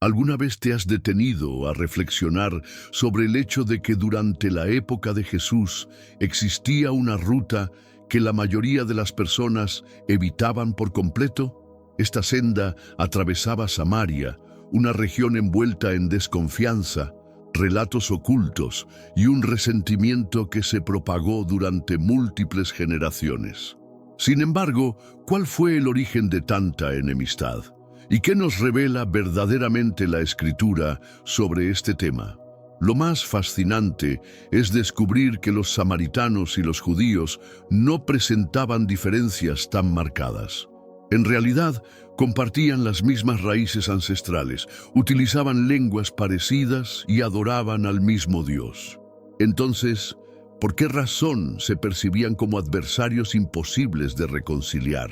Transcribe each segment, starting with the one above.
¿Alguna vez te has detenido a reflexionar sobre el hecho de que durante la época de Jesús existía una ruta que la mayoría de las personas evitaban por completo? Esta senda atravesaba Samaria, una región envuelta en desconfianza, relatos ocultos y un resentimiento que se propagó durante múltiples generaciones. Sin embargo, ¿cuál fue el origen de tanta enemistad? ¿Y qué nos revela verdaderamente la Escritura sobre este tema? Lo más fascinante es descubrir que los samaritanos y los judíos no presentaban diferencias tan marcadas. En realidad, compartían las mismas raíces ancestrales, utilizaban lenguas parecidas y adoraban al mismo Dios. Entonces, ¿por qué razón se percibían como adversarios imposibles de reconciliar?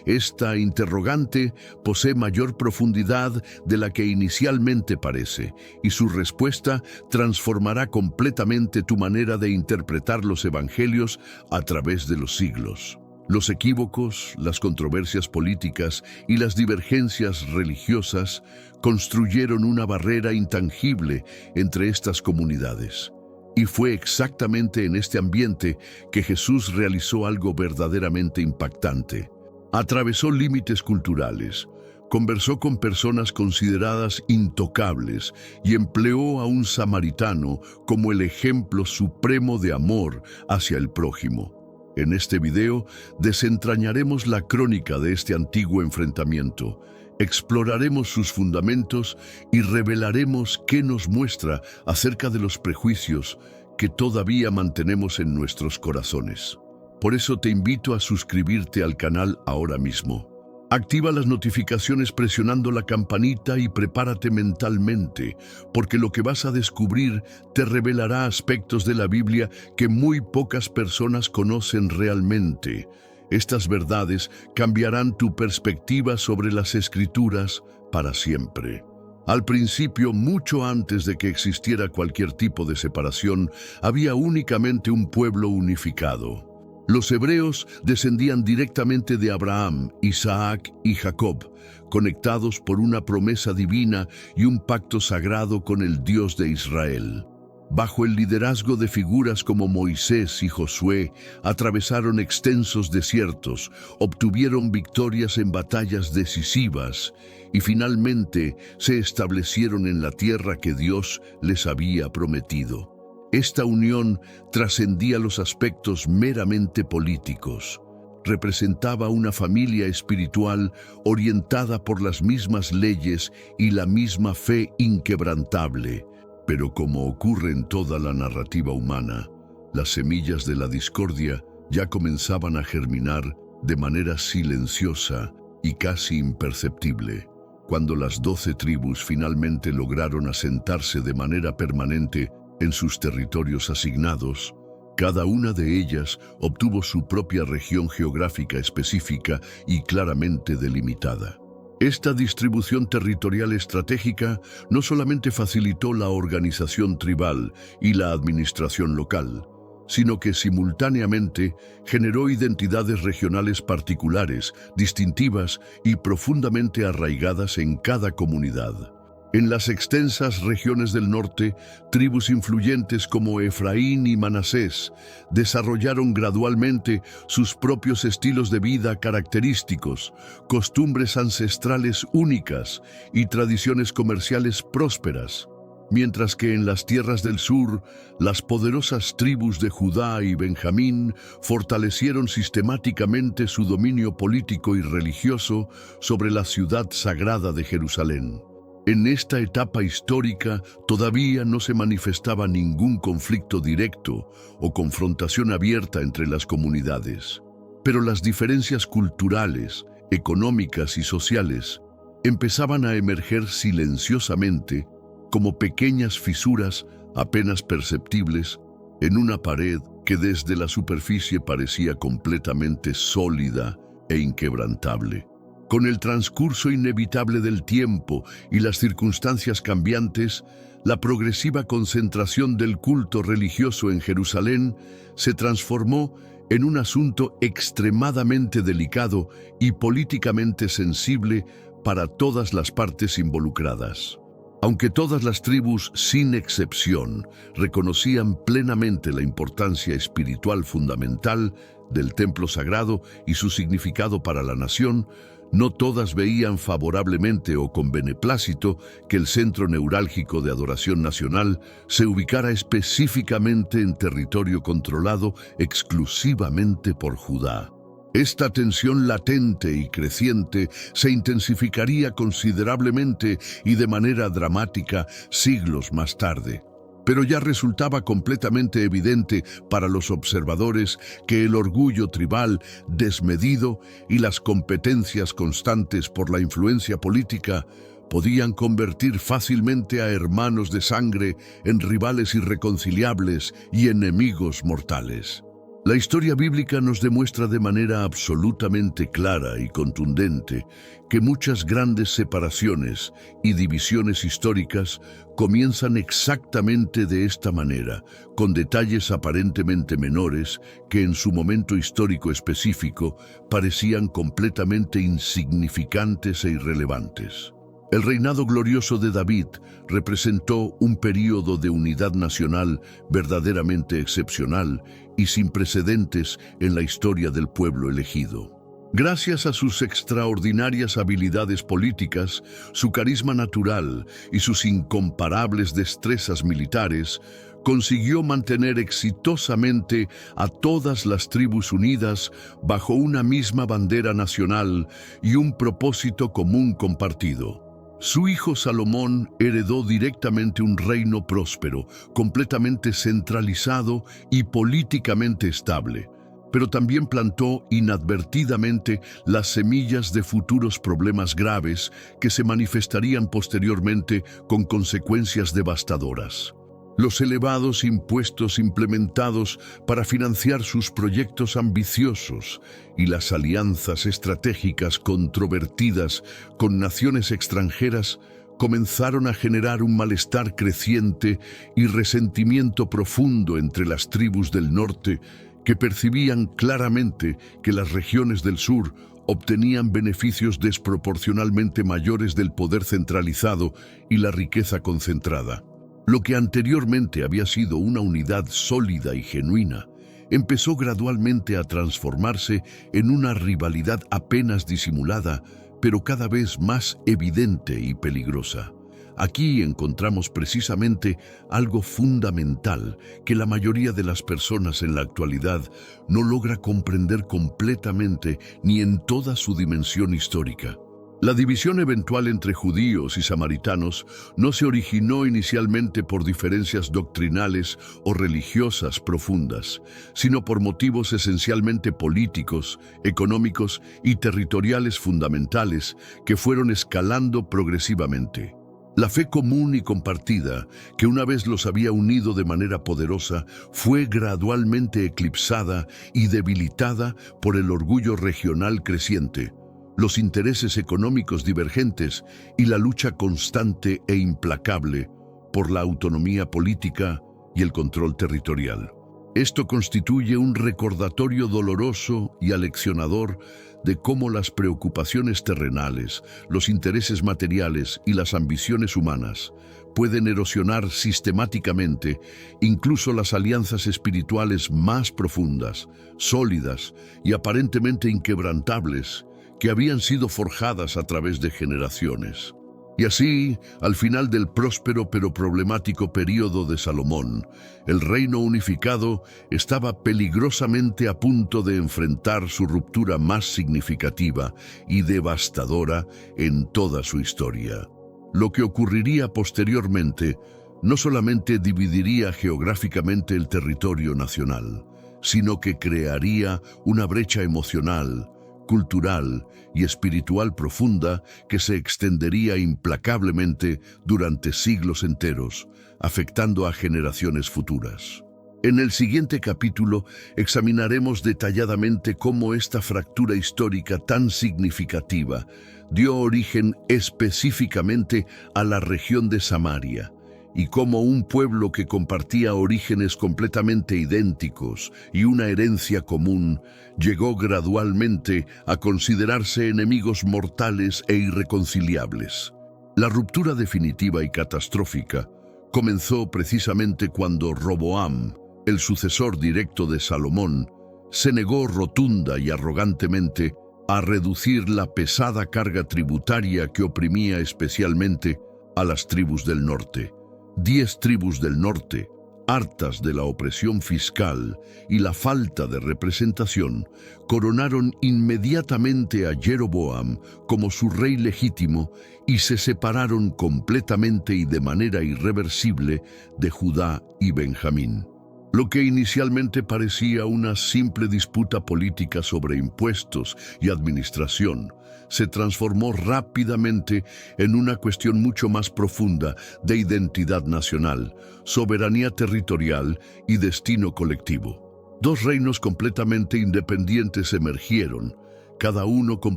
Esta interrogante posee mayor profundidad de la que inicialmente parece, y su respuesta transformará completamente tu manera de interpretar los evangelios a través de los siglos. Los equívocos, las controversias políticas y las divergencias religiosas construyeron una barrera intangible entre estas comunidades. Y fue exactamente en este ambiente que Jesús realizó algo verdaderamente impactante. Atravesó límites culturales, conversó con personas consideradas intocables y empleó a un samaritano como el ejemplo supremo de amor hacia el prójimo. En este video desentrañaremos la crónica de este antiguo enfrentamiento, exploraremos sus fundamentos y revelaremos qué nos muestra acerca de los prejuicios que todavía mantenemos en nuestros corazones. Por eso te invito a suscribirte al canal ahora mismo. Activa las notificaciones presionando la campanita y prepárate mentalmente, porque lo que vas a descubrir te revelará aspectos de la Biblia que muy pocas personas conocen realmente. Estas verdades cambiarán tu perspectiva sobre las Escrituras para siempre. Al principio, mucho antes de que existiera cualquier tipo de separación, había únicamente un pueblo unificado. Los hebreos descendían directamente de Abraham, Isaac y Jacob, conectados por una promesa divina y un pacto sagrado con el Dios de Israel. Bajo el liderazgo de figuras como Moisés y Josué, atravesaron extensos desiertos, obtuvieron victorias en batallas decisivas y finalmente se establecieron en la tierra que Dios les había prometido. Esta unión trascendía los aspectos meramente políticos. Representaba una familia espiritual orientada por las mismas leyes y la misma fe inquebrantable. Pero como ocurre en toda la narrativa humana, las semillas de la discordia ya comenzaban a germinar de manera silenciosa y casi imperceptible. Cuando las 12 tribus finalmente lograron asentarse de manera permanente en sus territorios asignados, cada una de ellas obtuvo su propia región geográfica específica y claramente delimitada. Esta distribución territorial estratégica no solamente facilitó la organización tribal y la administración local, sino que simultáneamente generó identidades regionales particulares, distintivas y profundamente arraigadas en cada comunidad. En las extensas regiones del norte, tribus influyentes como Efraín y Manasés desarrollaron gradualmente sus propios estilos de vida característicos, costumbres ancestrales únicas y tradiciones comerciales prósperas, mientras que en las tierras del sur, las poderosas tribus de Judá y Benjamín fortalecieron sistemáticamente su dominio político y religioso sobre la ciudad sagrada de Jerusalén. En esta etapa histórica todavía no se manifestaba ningún conflicto directo o confrontación abierta entre las comunidades, pero las diferencias culturales, económicas y sociales empezaban a emerger silenciosamente como pequeñas fisuras apenas perceptibles en una pared que desde la superficie parecía completamente sólida e inquebrantable. Con el transcurso inevitable del tiempo y las circunstancias cambiantes, la progresiva concentración del culto religioso en Jerusalén se transformó en un asunto extremadamente delicado y políticamente sensible para todas las partes involucradas. Aunque todas las tribus, sin excepción, reconocían plenamente la importancia espiritual fundamental del templo sagrado y su significado para la nación, no todas veían favorablemente o con beneplácito que el centro neurálgico de adoración nacional se ubicara específicamente en territorio controlado exclusivamente por Judá. Esta tensión latente y creciente se intensificaría considerablemente y de manera dramática siglos más tarde. Pero ya resultaba completamente evidente para los observadores que el orgullo tribal desmedido y las competencias constantes por la influencia política podían convertir fácilmente a hermanos de sangre en rivales irreconciliables y enemigos mortales. La historia bíblica nos demuestra de manera absolutamente clara y contundente que muchas grandes separaciones y divisiones históricas comienzan exactamente de esta manera, con detalles aparentemente menores que en su momento histórico específico parecían completamente insignificantes e irrelevantes. El reinado glorioso de David representó un período de unidad nacional verdaderamente excepcional y sin precedentes en la historia del pueblo elegido. Gracias a sus extraordinarias habilidades políticas, su carisma natural y sus incomparables destrezas militares, consiguió mantener exitosamente a todas las tribus unidas bajo una misma bandera nacional y un propósito común compartido. Su hijo Salomón heredó directamente un reino próspero, completamente centralizado y políticamente estable, pero también plantó inadvertidamente las semillas de futuros problemas graves que se manifestarían posteriormente con consecuencias devastadoras. Los elevados impuestos implementados para financiar sus proyectos ambiciosos y las alianzas estratégicas controvertidas con naciones extranjeras comenzaron a generar un malestar creciente y resentimiento profundo entre las tribus del norte que percibían claramente que las regiones del sur obtenían beneficios desproporcionalmente mayores del poder centralizado y la riqueza concentrada. Lo que anteriormente había sido una unidad sólida y genuina, empezó gradualmente a transformarse en una rivalidad apenas disimulada, pero cada vez más evidente y peligrosa. Aquí encontramos precisamente algo fundamental que la mayoría de las personas en la actualidad no logra comprender completamente ni en toda su dimensión histórica. La división eventual entre judíos y samaritanos no se originó inicialmente por diferencias doctrinales o religiosas profundas, sino por motivos esencialmente políticos, económicos y territoriales fundamentales que fueron escalando progresivamente. La fe común y compartida, que una vez los había unido de manera poderosa, fue gradualmente eclipsada y debilitada por el orgullo regional creciente, los intereses económicos divergentes y la lucha constante e implacable por la autonomía política y el control territorial. Esto constituye un recordatorio doloroso y aleccionador de cómo las preocupaciones terrenales, los intereses materiales y las ambiciones humanas pueden erosionar sistemáticamente incluso las alianzas espirituales más profundas, sólidas y aparentemente inquebrantables que habían sido forjadas a través de generaciones. Y así, al final del próspero pero problemático período de Salomón, el reino unificado estaba peligrosamente a punto de enfrentar su ruptura más significativa y devastadora en toda su historia. Lo que ocurriría posteriormente no solamente dividiría geográficamente el territorio nacional, sino que crearía una brecha emocional, cultural y espiritual profunda que se extendería implacablemente durante siglos enteros, afectando a generaciones futuras. En el siguiente capítulo examinaremos detalladamente cómo esta fractura histórica tan significativa dio origen específicamente a la región de Samaria y cómo un pueblo que compartía orígenes completamente idénticos y una herencia común llegó gradualmente a considerarse enemigos mortales e irreconciliables. La ruptura definitiva y catastrófica comenzó precisamente cuando Roboam, el sucesor directo de Salomón, se negó rotunda y arrogantemente a reducir la pesada carga tributaria que oprimía especialmente a las tribus del norte. 10 tribus del norte, hartas de la opresión fiscal y la falta de representación, coronaron inmediatamente a Jeroboam como su rey legítimo y se separaron completamente y de manera irreversible de Judá y Benjamín. Lo que inicialmente parecía una simple disputa política sobre impuestos y administración, se transformó rápidamente en una cuestión mucho más profunda de identidad nacional, soberanía territorial y destino colectivo. 2 reinos completamente independientes emergieron, cada uno con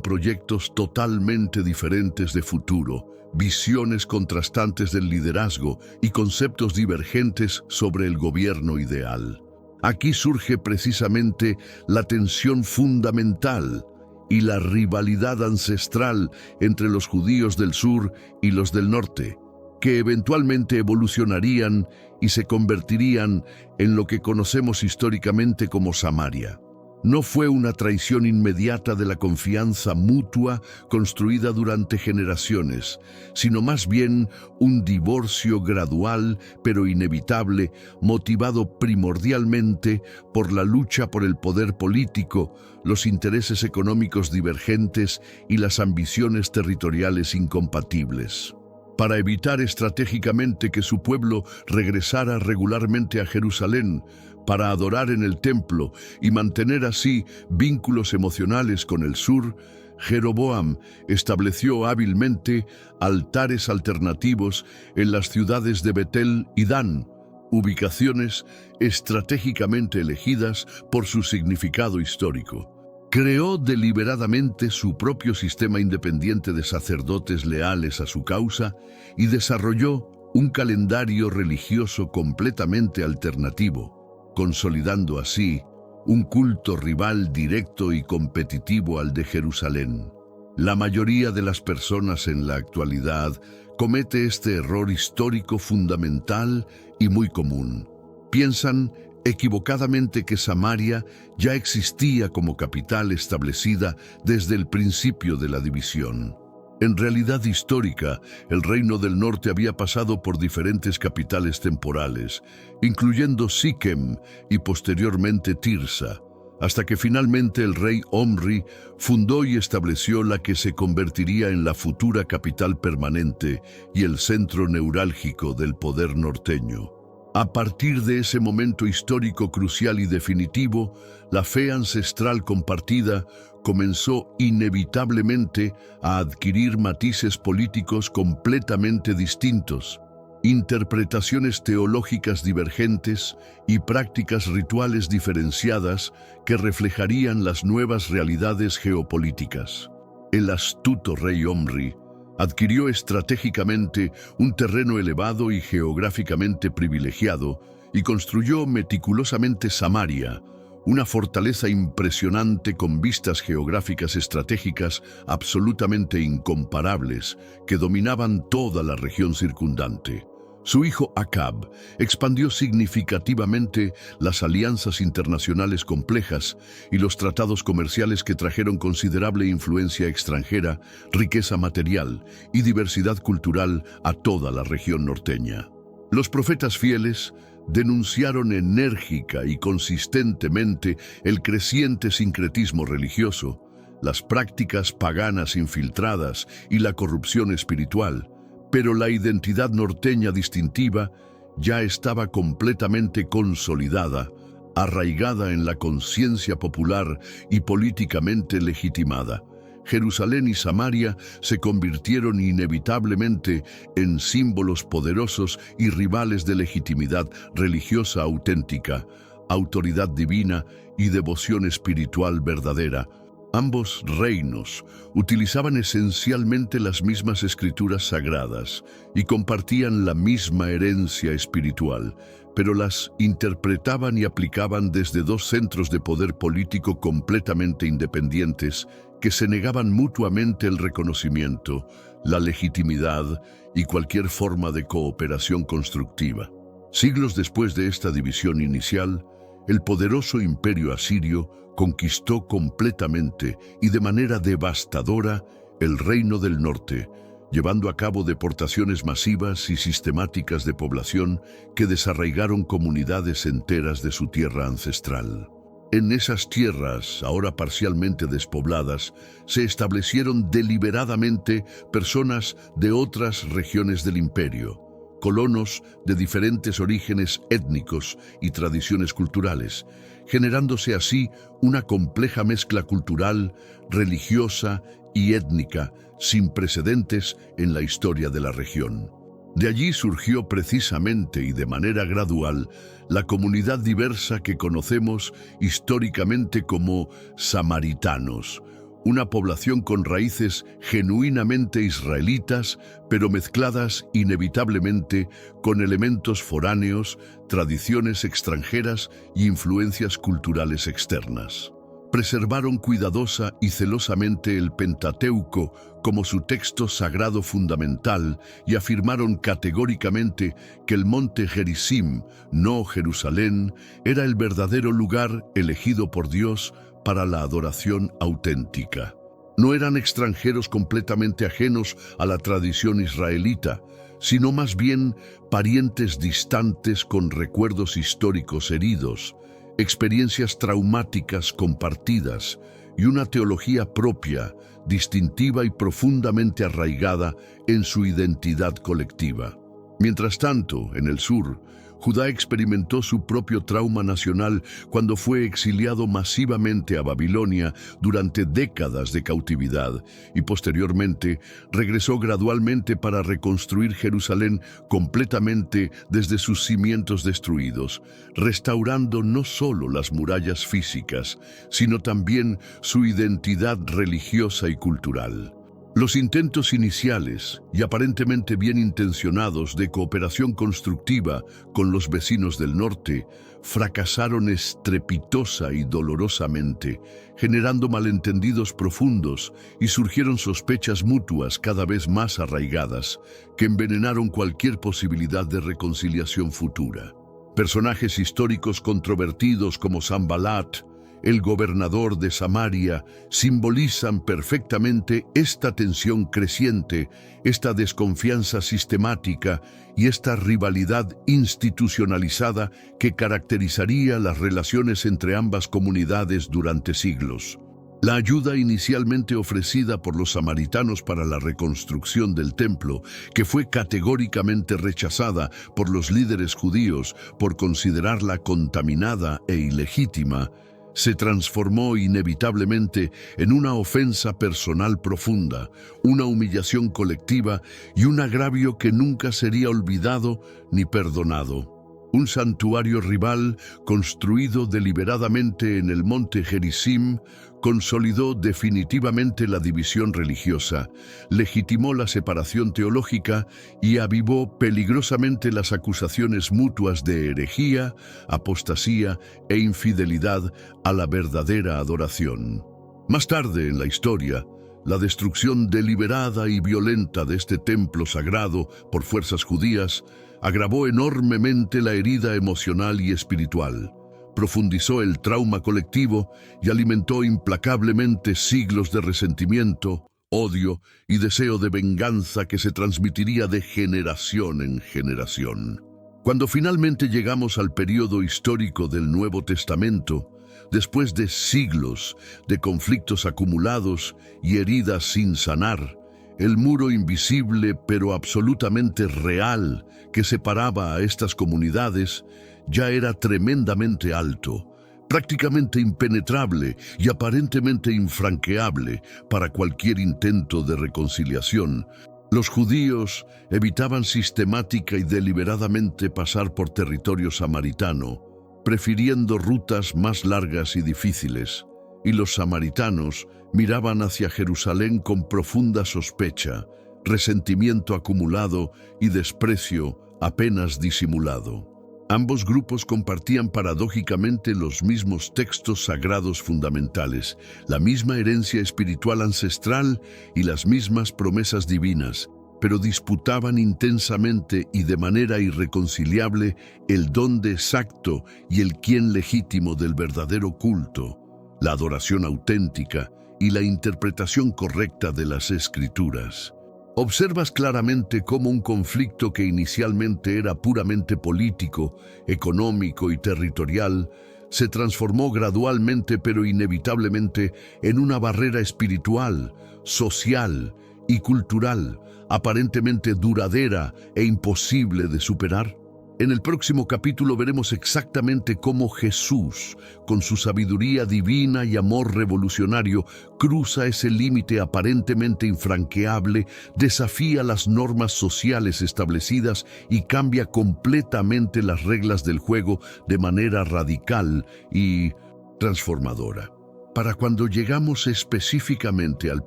proyectos totalmente diferentes de futuro, visiones contrastantes del liderazgo y conceptos divergentes sobre el gobierno ideal. Aquí surge precisamente la tensión fundamental y la rivalidad ancestral entre los judíos del sur y los del norte, que eventualmente evolucionarían y se convertirían en lo que conocemos históricamente como Samaria. No fue una traición inmediata de la confianza mutua construida durante generaciones, sino más bien un divorcio gradual pero inevitable, motivado primordialmente por la lucha por el poder político, los intereses económicos divergentes y las ambiciones territoriales incompatibles. Para evitar estratégicamente que su pueblo regresara regularmente a Jerusalén, para adorar en el templo y mantener así vínculos emocionales con el sur, Jeroboam estableció hábilmente altares alternativos en las ciudades de Betel y Dan, ubicaciones estratégicamente elegidas por su significado histórico. Creó deliberadamente su propio sistema independiente de sacerdotes leales a su causa y desarrolló un calendario religioso completamente alternativo, consolidando así un culto rival directo y competitivo al de Jerusalén. La mayoría de las personas en la actualidad comete este error histórico fundamental y muy común. Piensan equivocadamente que Samaria ya existía como capital establecida desde el principio de la división. En realidad histórica, el reino del norte había pasado por diferentes capitales temporales, incluyendo Siquem y posteriormente Tirsa, hasta que finalmente el rey Omri fundó y estableció la que se convertiría en la futura capital permanente y el centro neurálgico del poder norteño. A partir de ese momento histórico crucial y definitivo, la fe ancestral compartida comenzó inevitablemente a adquirir matices políticos completamente distintos, interpretaciones teológicas divergentes y prácticas rituales diferenciadas que reflejarían las nuevas realidades geopolíticas. El astuto rey Omri adquirió estratégicamente un terreno elevado y geográficamente privilegiado y construyó meticulosamente Samaria, una fortaleza impresionante con vistas geográficas estratégicas absolutamente incomparables que dominaban toda la región circundante. Su hijo Acab expandió significativamente las alianzas internacionales complejas y los tratados comerciales que trajeron considerable influencia extranjera, riqueza material y diversidad cultural a toda la región norteña. Los profetas fieles denunciaron enérgica y consistentemente el creciente sincretismo religioso, las prácticas paganas infiltradas y la corrupción espiritual, pero la identidad norteña distintiva ya estaba completamente consolidada, arraigada en la conciencia popular y políticamente legitimada. Jerusalén y Samaria se convirtieron inevitablemente en símbolos poderosos y rivales de legitimidad religiosa auténtica, autoridad divina y devoción espiritual verdadera, Ambos reinos utilizaban esencialmente las mismas escrituras sagradas y compartían la misma herencia espiritual, pero las interpretaban y aplicaban desde dos centros de poder político completamente independientes que se negaban mutuamente el reconocimiento, la legitimidad y cualquier forma de cooperación constructiva. Siglos después de esta división inicial, el poderoso imperio asirio conquistó completamente y de manera devastadora el reino del norte, llevando a cabo deportaciones masivas y sistemáticas de población que desarraigaron comunidades enteras de su tierra ancestral. En esas tierras, ahora parcialmente despobladas, se establecieron deliberadamente personas de otras regiones del imperio, colonos de diferentes orígenes étnicos y tradiciones culturales, generándose así una compleja mezcla cultural, religiosa y étnica sin precedentes en la historia de la región. De allí surgió precisamente y de manera gradual la comunidad diversa que conocemos históricamente como samaritanos, una población con raíces genuinamente israelitas, pero mezcladas inevitablemente con elementos foráneos, tradiciones extranjeras y influencias culturales externas. Preservaron cuidadosa y celosamente el Pentateuco como su texto sagrado fundamental y afirmaron categóricamente que el monte Gerizim, no Jerusalén, era el verdadero lugar elegido por Dios para la adoración auténtica. No eran extranjeros completamente ajenos a la tradición israelita, sino más bien parientes distantes con recuerdos históricos heridos, experiencias traumáticas compartidas y una teología propia, distintiva y profundamente arraigada en su identidad colectiva. Mientras tanto, en el sur, Judá experimentó su propio trauma nacional cuando fue exiliado masivamente a Babilonia durante décadas de cautividad y posteriormente regresó gradualmente para reconstruir Jerusalén completamente desde sus cimientos destruidos, restaurando no solo las murallas físicas, sino también su identidad religiosa y cultural. Los intentos iniciales y aparentemente bien intencionados de cooperación constructiva con los vecinos del norte fracasaron estrepitosa y dolorosamente, generando malentendidos profundos y surgieron sospechas mutuas cada vez más arraigadas que envenenaron cualquier posibilidad de reconciliación futura. Personajes históricos controvertidos como Sanbalat, el gobernador de Samaria, simbolizan perfectamente esta tensión creciente, esta desconfianza sistemática y esta rivalidad institucionalizada que caracterizaría las relaciones entre ambas comunidades durante siglos. La ayuda inicialmente ofrecida por los samaritanos para la reconstrucción del templo, que fue categóricamente rechazada por los líderes judíos por considerarla contaminada e ilegítima, se transformó inevitablemente en una ofensa personal profunda, una humillación colectiva y un agravio que nunca sería olvidado ni perdonado. Un santuario rival, construido deliberadamente en el monte Gerizim, consolidó definitivamente la división religiosa, legitimó la separación teológica y avivó peligrosamente las acusaciones mutuas de herejía, apostasía e infidelidad a la verdadera adoración. Más tarde en la historia, la destrucción deliberada y violenta de este templo sagrado por fuerzas judías agravó enormemente la herida emocional y espiritual, profundizó el trauma colectivo y alimentó implacablemente siglos de resentimiento, odio y deseo de venganza que se transmitiría de generación en generación. Cuando finalmente llegamos al período histórico del Nuevo Testamento, después de siglos de conflictos acumulados y heridas sin sanar, el muro invisible pero absolutamente real que separaba a estas comunidades ya era tremendamente alto, prácticamente impenetrable y aparentemente infranqueable para cualquier intento de reconciliación. Los judíos evitaban sistemática y deliberadamente pasar por territorio samaritano, prefiriendo rutas más largas y difíciles. y los samaritanos miraban hacia Jerusalén con profunda sospecha, resentimiento acumulado y desprecio apenas disimulado. Ambos grupos compartían paradójicamente los mismos textos sagrados fundamentales, la misma herencia espiritual ancestral y las mismas promesas divinas, pero disputaban intensamente y de manera irreconciliable el dónde exacto y el quién legítimo del verdadero culto, la adoración auténtica y la interpretación correcta de las Escrituras. Observas claramente cómo un conflicto que inicialmente era puramente político, económico y territorial, se transformó gradualmente pero inevitablemente en una barrera espiritual, social y cultural, aparentemente duradera e imposible de superar. En el próximo capítulo veremos exactamente cómo Jesús, con su sabiduría divina y amor revolucionario, cruza ese límite aparentemente infranqueable, desafía las normas sociales establecidas y cambia completamente las reglas del juego de manera radical y transformadora. Para cuando llegamos específicamente al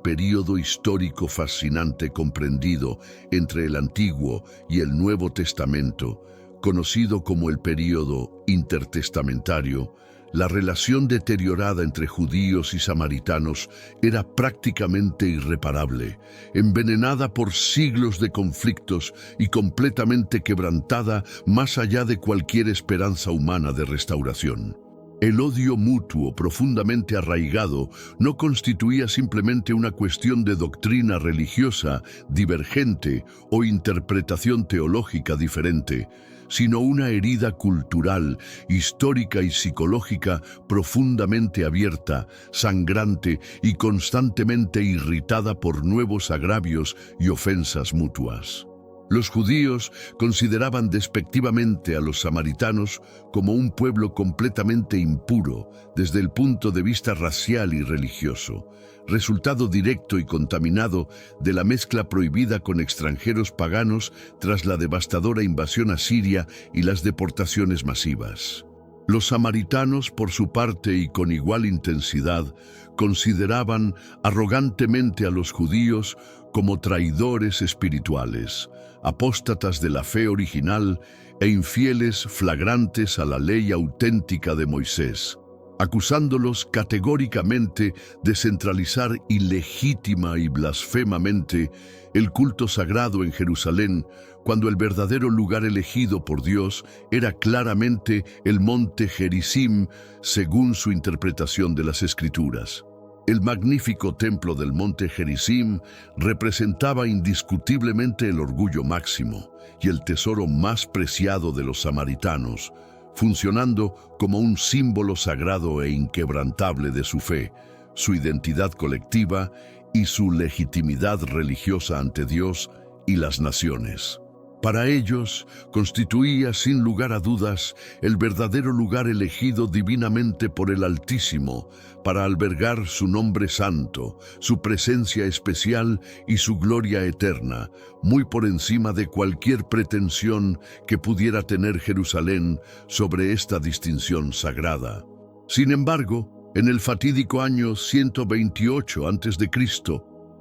período histórico fascinante comprendido entre el Antiguo y el Nuevo Testamento, conocido como el período intertestamentario, la relación deteriorada entre judíos y samaritanos era prácticamente irreparable, envenenada por siglos de conflictos y completamente quebrantada más allá de cualquier esperanza humana de restauración. El odio mutuo profundamente arraigado no constituía simplemente una cuestión de doctrina religiosa divergente o interpretación teológica diferente, sino una herida cultural, histórica y psicológica profundamente abierta, sangrante y constantemente irritada por nuevos agravios y ofensas mutuas. Los judíos consideraban despectivamente a los samaritanos como un pueblo completamente impuro desde el punto de vista racial y religioso, resultado directo y contaminado de la mezcla prohibida con extranjeros paganos tras la devastadora invasión asiria y las deportaciones masivas. Los samaritanos, por su parte y con igual intensidad, consideraban arrogantemente a los judíos como traidores espirituales, apóstatas de la fe original e infieles flagrantes a la ley auténtica de Moisés, acusándolos categóricamente de centralizar ilegítima y blasfemamente el culto sagrado en Jerusalén, cuando el verdadero lugar elegido por Dios era claramente el monte Gerizim, según su interpretación de las Escrituras. El magnífico templo del monte Gerizim representaba indiscutiblemente el orgullo máximo y el tesoro más preciado de los samaritanos, funcionando como un símbolo sagrado e inquebrantable de su fe, su identidad colectiva y su legitimidad religiosa ante Dios y las naciones. Para ellos, constituía sin lugar a dudas el verdadero lugar elegido divinamente por el Altísimo para albergar su nombre santo, su presencia especial y su gloria eterna, muy por encima de cualquier pretensión que pudiera tener Jerusalén sobre esta distinción sagrada. Sin embargo, en el fatídico año 128 a.C.,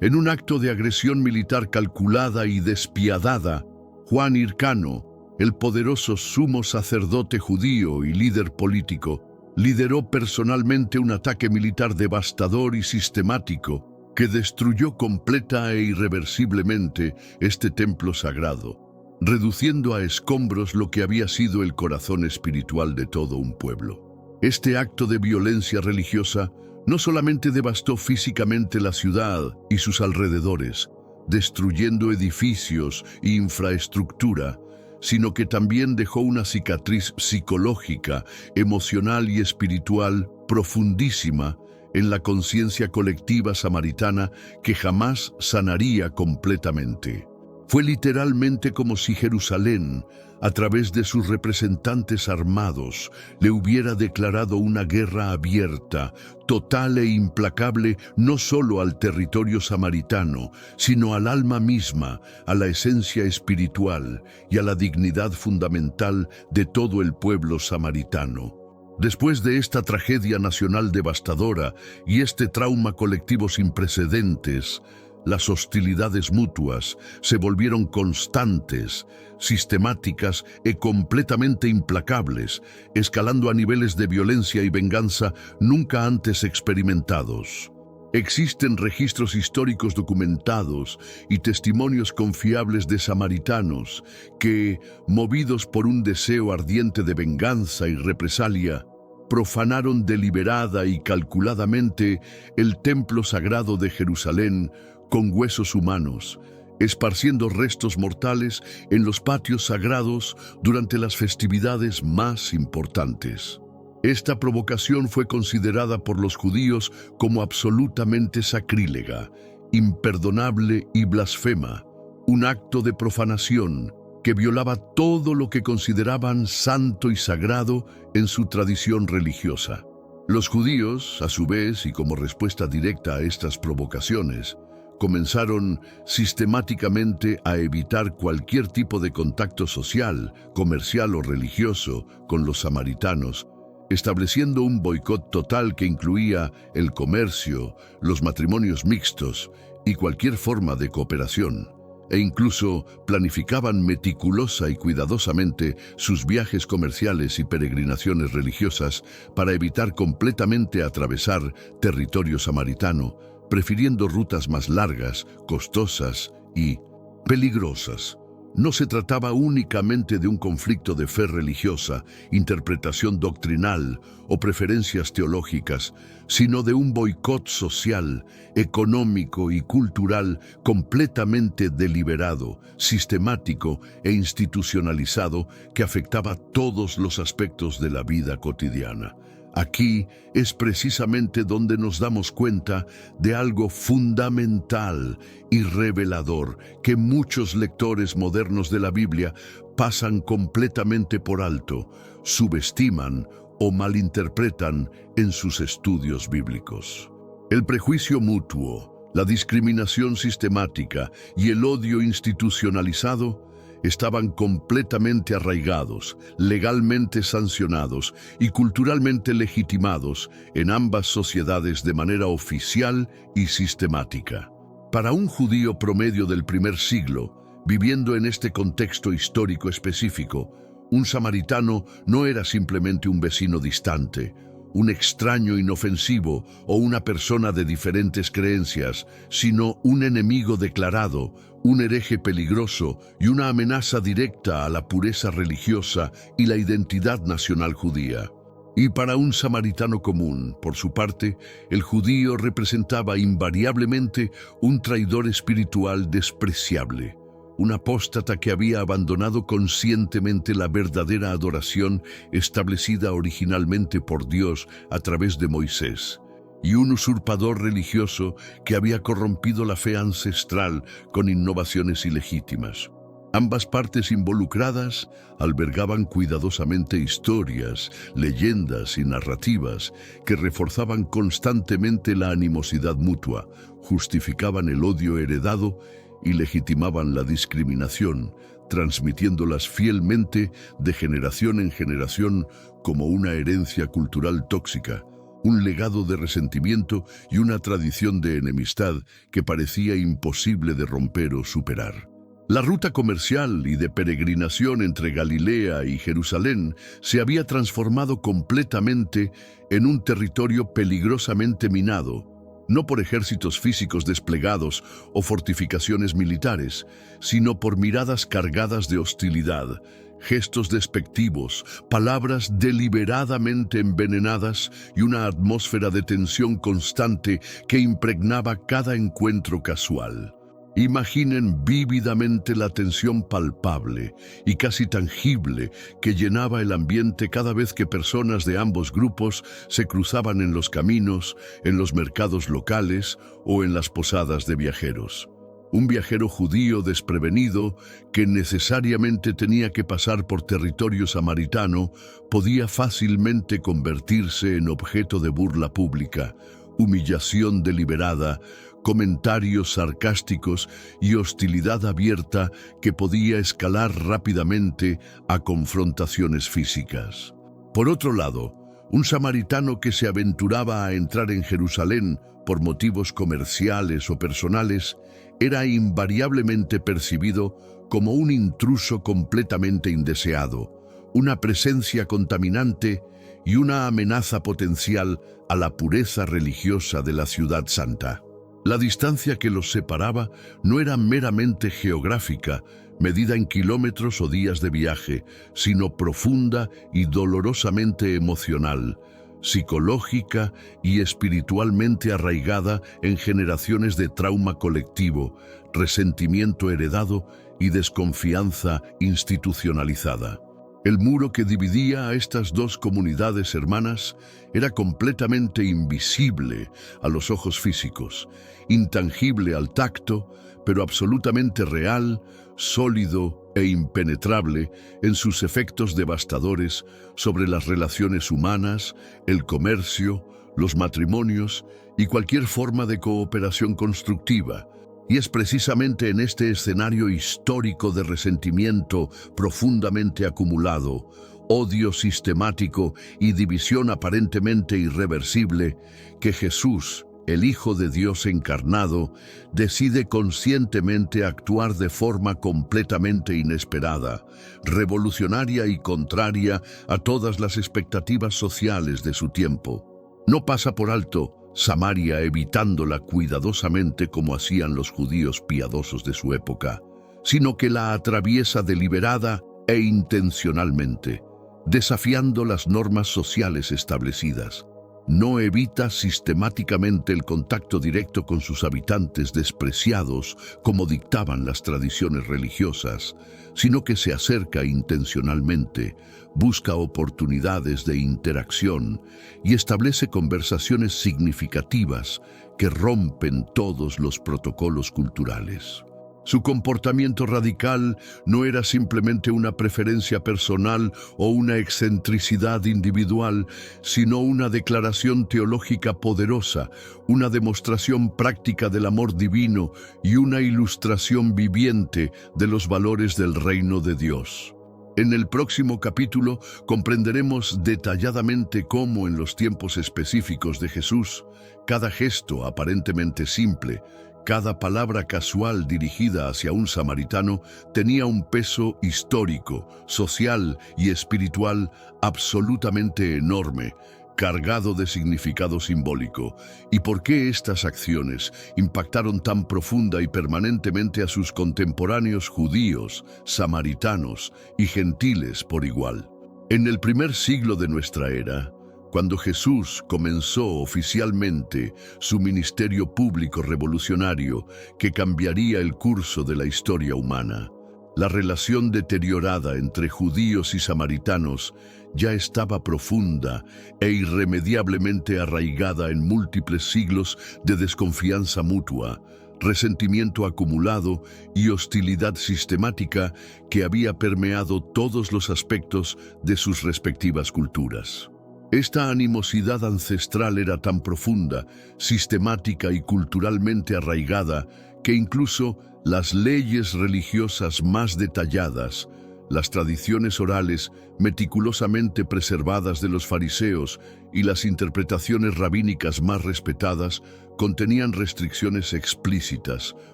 en un acto de agresión militar calculada y despiadada, Juan Hircano, el poderoso sumo sacerdote judío y líder político, lideró personalmente un ataque militar devastador y sistemático que destruyó completa e irreversiblemente este templo sagrado, reduciendo a escombros lo que había sido el corazón espiritual de todo un pueblo. Este acto de violencia religiosa no solamente devastó físicamente la ciudad y sus alrededores, destruyendo edificios e infraestructura, sino que también dejó una cicatriz psicológica, emocional y espiritual profundísima en la conciencia colectiva samaritana que jamás sanaría completamente. Fue literalmente como si Jerusalén, a través de sus representantes armados, le hubiera declarado una guerra abierta, total e implacable, no solo al territorio samaritano, sino al alma misma, a la esencia espiritual y a la dignidad fundamental de todo el pueblo samaritano. Después de esta tragedia nacional devastadora y este trauma colectivo sin precedentes, las hostilidades mutuas se volvieron constantes, sistemáticas y completamente implacables, escalando a niveles de violencia y venganza nunca antes experimentados. Existen registros históricos documentados y testimonios confiables de samaritanos que, movidos por un deseo ardiente de venganza y represalia, profanaron deliberada y calculadamente el templo sagrado de Jerusalén con huesos humanos, esparciendo restos mortales en los patios sagrados durante las festividades más importantes. Esta provocación fue considerada por los judíos como absolutamente sacrílega, imperdonable y blasfema, un acto de profanación que violaba todo lo que consideraban santo y sagrado en su tradición religiosa. Los judíos, a su vez, y como respuesta directa a estas provocaciones, comenzaron sistemáticamente a evitar cualquier tipo de contacto social, comercial o religioso con los samaritanos, estableciendo un boicot total que incluía el comercio, los matrimonios mixtos y cualquier forma de cooperación, e incluso planificaban meticulosa y cuidadosamente sus viajes comerciales y peregrinaciones religiosas para evitar completamente atravesar territorio samaritano, prefiriendo rutas más largas, costosas y peligrosas. No se trataba únicamente de un conflicto de fe religiosa, interpretación doctrinal o preferencias teológicas, sino de un boicot social, económico y cultural completamente deliberado, sistemático e institucionalizado que afectaba todos los aspectos de la vida cotidiana. Aquí es precisamente donde nos damos cuenta de algo fundamental y revelador que muchos lectores modernos de la Biblia pasan completamente por alto, subestiman o malinterpretan en sus estudios bíblicos. El prejuicio mutuo, la discriminación sistemática y el odio institucionalizado estaban completamente arraigados, legalmente sancionados y culturalmente legitimados en ambas sociedades de manera oficial y sistemática. Para un judío promedio del primer siglo, viviendo en este contexto histórico específico, un samaritano no era simplemente un vecino distante, un extraño inofensivo o una persona de diferentes creencias, sino un enemigo declarado, un hereje peligroso y una amenaza directa a la pureza religiosa y la identidad nacional judía. Y para un samaritano común, por su parte, el judío representaba invariablemente un traidor espiritual despreciable, un apóstata que había abandonado conscientemente la verdadera adoración establecida originalmente por Dios a través de Moisés, y un usurpador religioso que había corrompido la fe ancestral con innovaciones ilegítimas. Ambas partes involucradas albergaban cuidadosamente historias, leyendas y narrativas que reforzaban constantemente la animosidad mutua, justificaban el odio heredado y legitimaban la discriminación, transmitiéndolas fielmente de generación en generación como una herencia cultural tóxica, un legado de resentimiento y una tradición de enemistad que parecía imposible de romper o superar. La ruta comercial y de peregrinación entre Galilea y Jerusalén se había transformado completamente en un territorio peligrosamente minado, no por ejércitos físicos desplegados o fortificaciones militares, sino por miradas cargadas de hostilidad, gestos despectivos, palabras deliberadamente envenenadas y una atmósfera de tensión constante que impregnaba cada encuentro casual. Imaginen vívidamente la tensión palpable y casi tangible que llenaba el ambiente cada vez que personas de ambos grupos se cruzaban en los caminos, en los mercados locales o en las posadas de viajeros. Un viajero judío desprevenido que necesariamente tenía que pasar por territorio samaritano podía fácilmente convertirse en objeto de burla pública, humillación deliberada, comentarios sarcásticos y hostilidad abierta que podía escalar rápidamente a confrontaciones físicas. Por otro lado, Un samaritano que se aventuraba a entrar en Jerusalén por motivos comerciales o personales era invariablemente percibido como un intruso completamente indeseado, una presencia contaminante y una amenaza potencial a la pureza religiosa de la ciudad santa. La distancia que los separaba no era meramente geográfica, medida en kilómetros o días de viaje, sino profunda y dolorosamente emocional, psicológica y espiritualmente arraigada en generaciones de trauma colectivo, resentimiento heredado y desconfianza institucionalizada. El muro que dividía a estas dos comunidades hermanas era completamente invisible a los ojos físicos, intangible al tacto, pero absolutamente real, sólido e impenetrable en sus efectos devastadores sobre las relaciones humanas, el comercio, los matrimonios y cualquier forma de cooperación constructiva. Y es precisamente en este escenario histórico de resentimiento profundamente acumulado, odio sistemático y división aparentemente irreversible, que Jesús, el Hijo de Dios encarnado, decide conscientemente actuar de forma completamente inesperada, revolucionaria y contraria a todas las expectativas sociales de su tiempo. No pasa por alto Samaria evitándola cuidadosamente como hacían los judíos piadosos de su época, sino que la atraviesa deliberada e intencionalmente, desafiando las normas sociales establecidas. No evita sistemáticamente el contacto directo con sus habitantes despreciados como dictaban las tradiciones religiosas, sino que se acerca intencionalmente, busca oportunidades de interacción y establece conversaciones significativas que rompen todos los protocolos culturales. Su comportamiento radical no era simplemente una preferencia personal o una excentricidad individual, sino una declaración teológica poderosa, una demostración práctica del amor divino y una ilustración viviente de los valores del reino de Dios. En el próximo capítulo comprenderemos detalladamente cómo en los tiempos específicos de Jesús, cada gesto aparentemente simple, cada palabra casual dirigida hacia un samaritano tenía un peso histórico, social y espiritual absolutamente enorme, cargado de significado simbólico. ¿Y por qué estas acciones impactaron tan profunda y permanentemente a sus contemporáneos judíos, samaritanos y gentiles por igual? En el primer siglo de nuestra era, cuando Jesús comenzó oficialmente su ministerio público revolucionario que cambiaría el curso de la historia humana, la relación deteriorada entre judíos y samaritanos ya estaba profunda e irremediablemente arraigada en múltiples siglos de desconfianza mutua, resentimiento acumulado y hostilidad sistemática que había permeado todos los aspectos de sus respectivas culturas. Esta animosidad ancestral era tan profunda, sistemática y culturalmente arraigada que incluso las leyes religiosas más detalladas, las tradiciones orales meticulosamente preservadas de los fariseos y las interpretaciones rabínicas más respetadas contenían restricciones explícitas,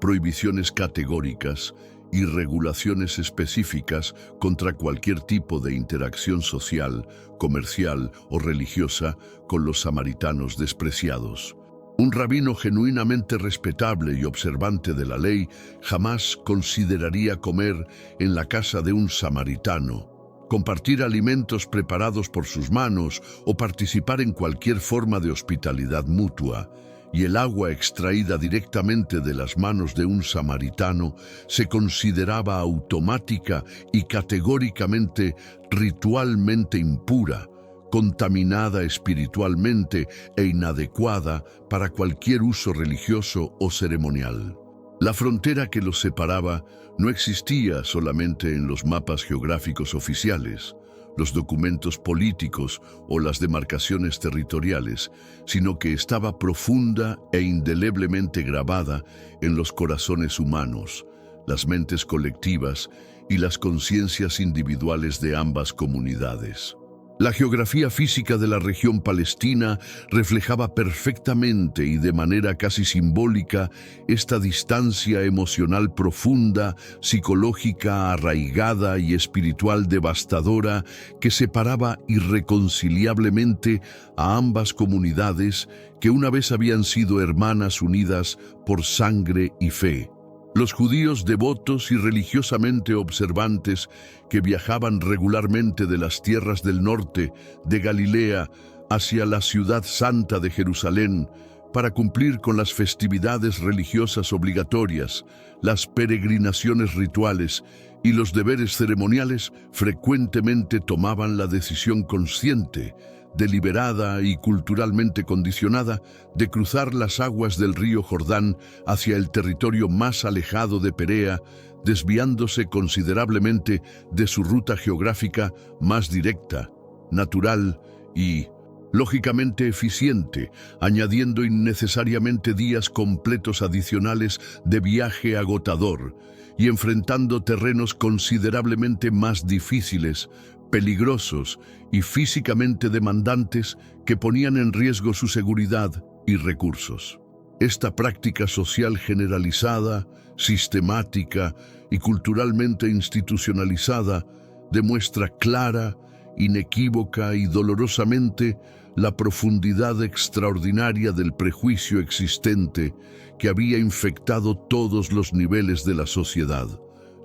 prohibiciones categóricas y regulaciones específicas contra cualquier tipo de interacción social, comercial o religiosa con los samaritanos despreciados. Un rabino genuinamente respetable y observante de la ley jamás consideraría comer en la casa de un samaritano, compartir alimentos preparados por sus manos o participar en cualquier forma de hospitalidad mutua. Y el agua extraída directamente de las manos de un samaritano se consideraba automática y categóricamente ritualmente impura, contaminada espiritualmente e inadecuada para cualquier uso religioso o ceremonial. La frontera que los separaba no existía solamente en los mapas geográficos oficiales, los documentos políticos o las demarcaciones territoriales, sino que estaba profunda e indeleblemente grabada en los corazones humanos, las mentes colectivas y las conciencias individuales de ambas comunidades. La geografía física de la región palestina reflejaba perfectamente y de manera casi simbólica esta distancia emocional profunda, psicológica arraigada y espiritual devastadora que separaba irreconciliablemente a ambas comunidades que una vez habían sido hermanas unidas por sangre y fe. Los judíos devotos y religiosamente observantes que viajaban regularmente de las tierras del norte, de Galilea, hacia la ciudad santa de Jerusalén, para cumplir con las festividades religiosas obligatorias, las peregrinaciones rituales y los deberes ceremoniales, frecuentemente tomaban la decisión consciente, deliberada y culturalmente condicionada de cruzar las aguas del río Jordán hacia el territorio más alejado de Perea, desviándose considerablemente de su ruta geográfica más directa, natural y, lógicamente, eficiente, añadiendo innecesariamente días completos adicionales de viaje agotador y enfrentando terrenos considerablemente más difíciles, peligrosos y físicamente demandantes que ponían en riesgo su seguridad y recursos. Esta práctica social generalizada, sistemática y culturalmente institucionalizada demuestra clara, inequívoca y dolorosamente la profundidad extraordinaria del prejuicio existente que había infectado todos los niveles de la sociedad.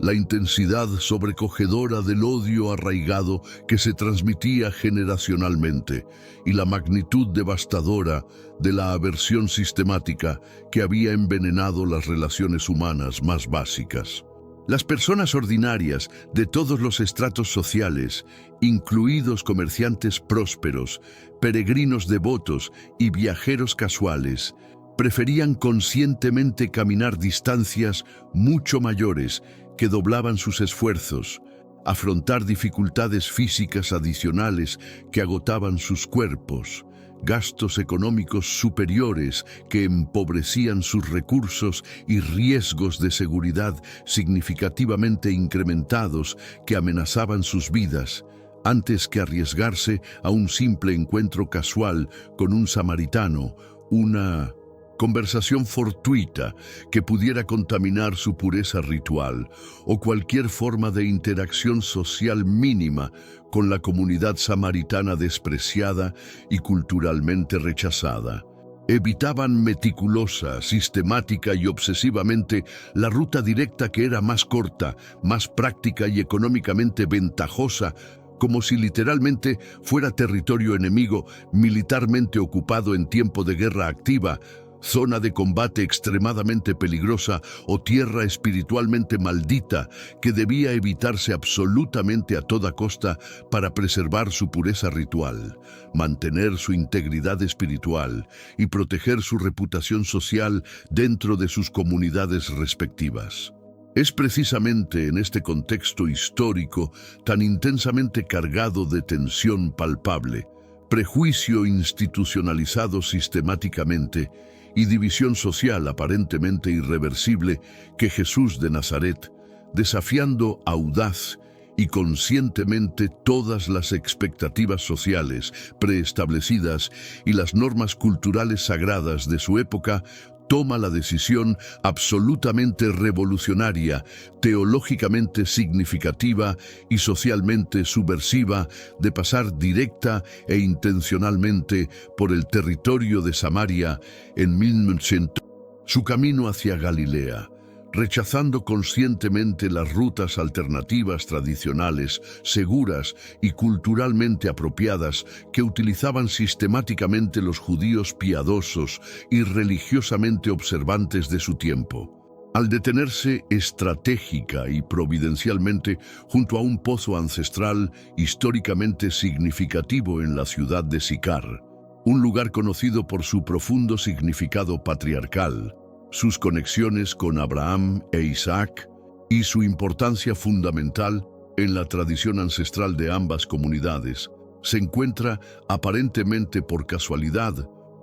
La intensidad sobrecogedora del odio arraigado que se transmitía generacionalmente y la magnitud devastadora de la aversión sistemática que había envenenado las relaciones humanas más básicas. Las personas ordinarias de todos los estratos sociales, incluidos comerciantes prósperos, peregrinos devotos y viajeros casuales, preferían conscientemente caminar distancias mucho mayores que doblaban sus esfuerzos, afrontar dificultades físicas adicionales que agotaban sus cuerpos, gastos económicos superiores que empobrecían sus recursos y riesgos de seguridad significativamente incrementados que amenazaban sus vidas, antes que arriesgarse a un simple encuentro casual con un samaritano, una conversación fortuita que pudiera contaminar su pureza ritual o cualquier forma de interacción social mínima con la comunidad samaritana despreciada y culturalmente rechazada. Evitaban meticulosa, sistemática y obsesivamente la ruta directa que era más corta, más práctica y económicamente ventajosa, como si literalmente fuera territorio enemigo militarmente ocupado en tiempo de guerra activa, zona de combate extremadamente peligrosa o tierra espiritualmente maldita que debía evitarse absolutamente a toda costa para preservar su pureza ritual, mantener su integridad espiritual y proteger su reputación social dentro de sus comunidades respectivas. Es precisamente en este contexto histórico tan intensamente cargado de tensión palpable, prejuicio institucionalizado sistemáticamente y división social aparentemente irreversible que Jesús de Nazaret, desafiando audaz y conscientemente todas las expectativas sociales preestablecidas y las normas culturales sagradas de su época, toma la decisión absolutamente revolucionaria, teológicamente significativa y socialmente subversiva de pasar directa e intencionalmente por el territorio de Samaria en 1900, su camino hacia Galilea, rechazando conscientemente las rutas alternativas tradicionales, seguras y culturalmente apropiadas que utilizaban sistemáticamente los judíos piadosos y religiosamente observantes de su tiempo. Al detenerse estratégica y providencialmente junto a un pozo ancestral históricamente significativo en la ciudad de Sicar, un lugar conocido por su profundo significado patriarcal, sus conexiones con Abraham e Isaac y su importancia fundamental en la tradición ancestral de ambas comunidades, se encuentra aparentemente por casualidad,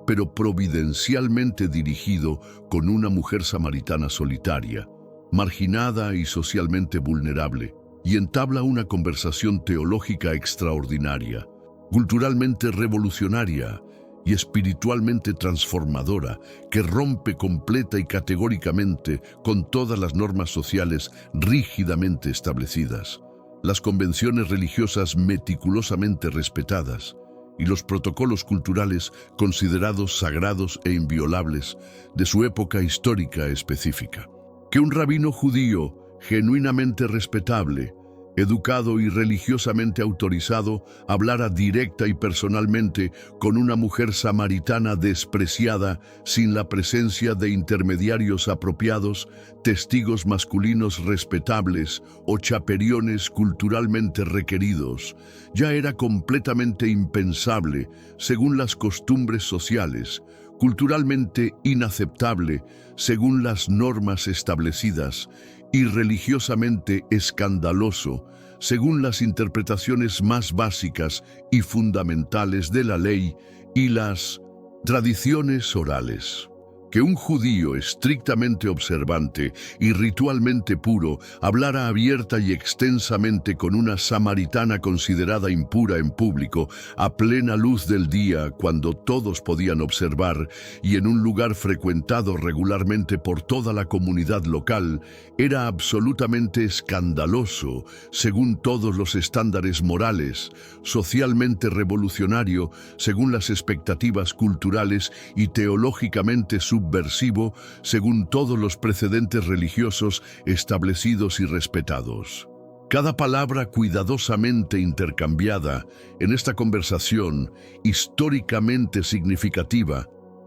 pero providencialmente dirigido con una mujer samaritana solitaria, marginada y socialmente vulnerable, y entabla una conversación teológica extraordinaria. culturalmente revolucionaria y espiritualmente transformadora, que rompe completa y categóricamente con todas las normas sociales rígidamente establecidas, las convenciones religiosas meticulosamente respetadas y los protocolos culturales considerados sagrados e inviolables de su época histórica específica. Que un rabino judío genuinamente respetable, educado y religiosamente autorizado, hablara directa y personalmente con una mujer samaritana despreciada, sin la presencia de intermediarios apropiados, testigos masculinos respetables o chaperiones culturalmente requeridos, ya era completamente impensable según las costumbres sociales, culturalmente inaceptable según las normas establecidas, y religiosamente escandaloso según las interpretaciones más básicas y fundamentales de la ley y las tradiciones orales. Que un judío estrictamente observante y ritualmente puro hablara abierta y extensamente con una samaritana considerada impura en público, a plena luz del día, cuando todos podían observar, y en un lugar frecuentado regularmente por toda la comunidad local, era absolutamente escandaloso, según todos los estándares morales, socialmente revolucionario, según las expectativas culturales y teológicamente subversivo, según todos los precedentes religiosos establecidos y respetados. Cada palabra cuidadosamente intercambiada en esta conversación, históricamente significativa,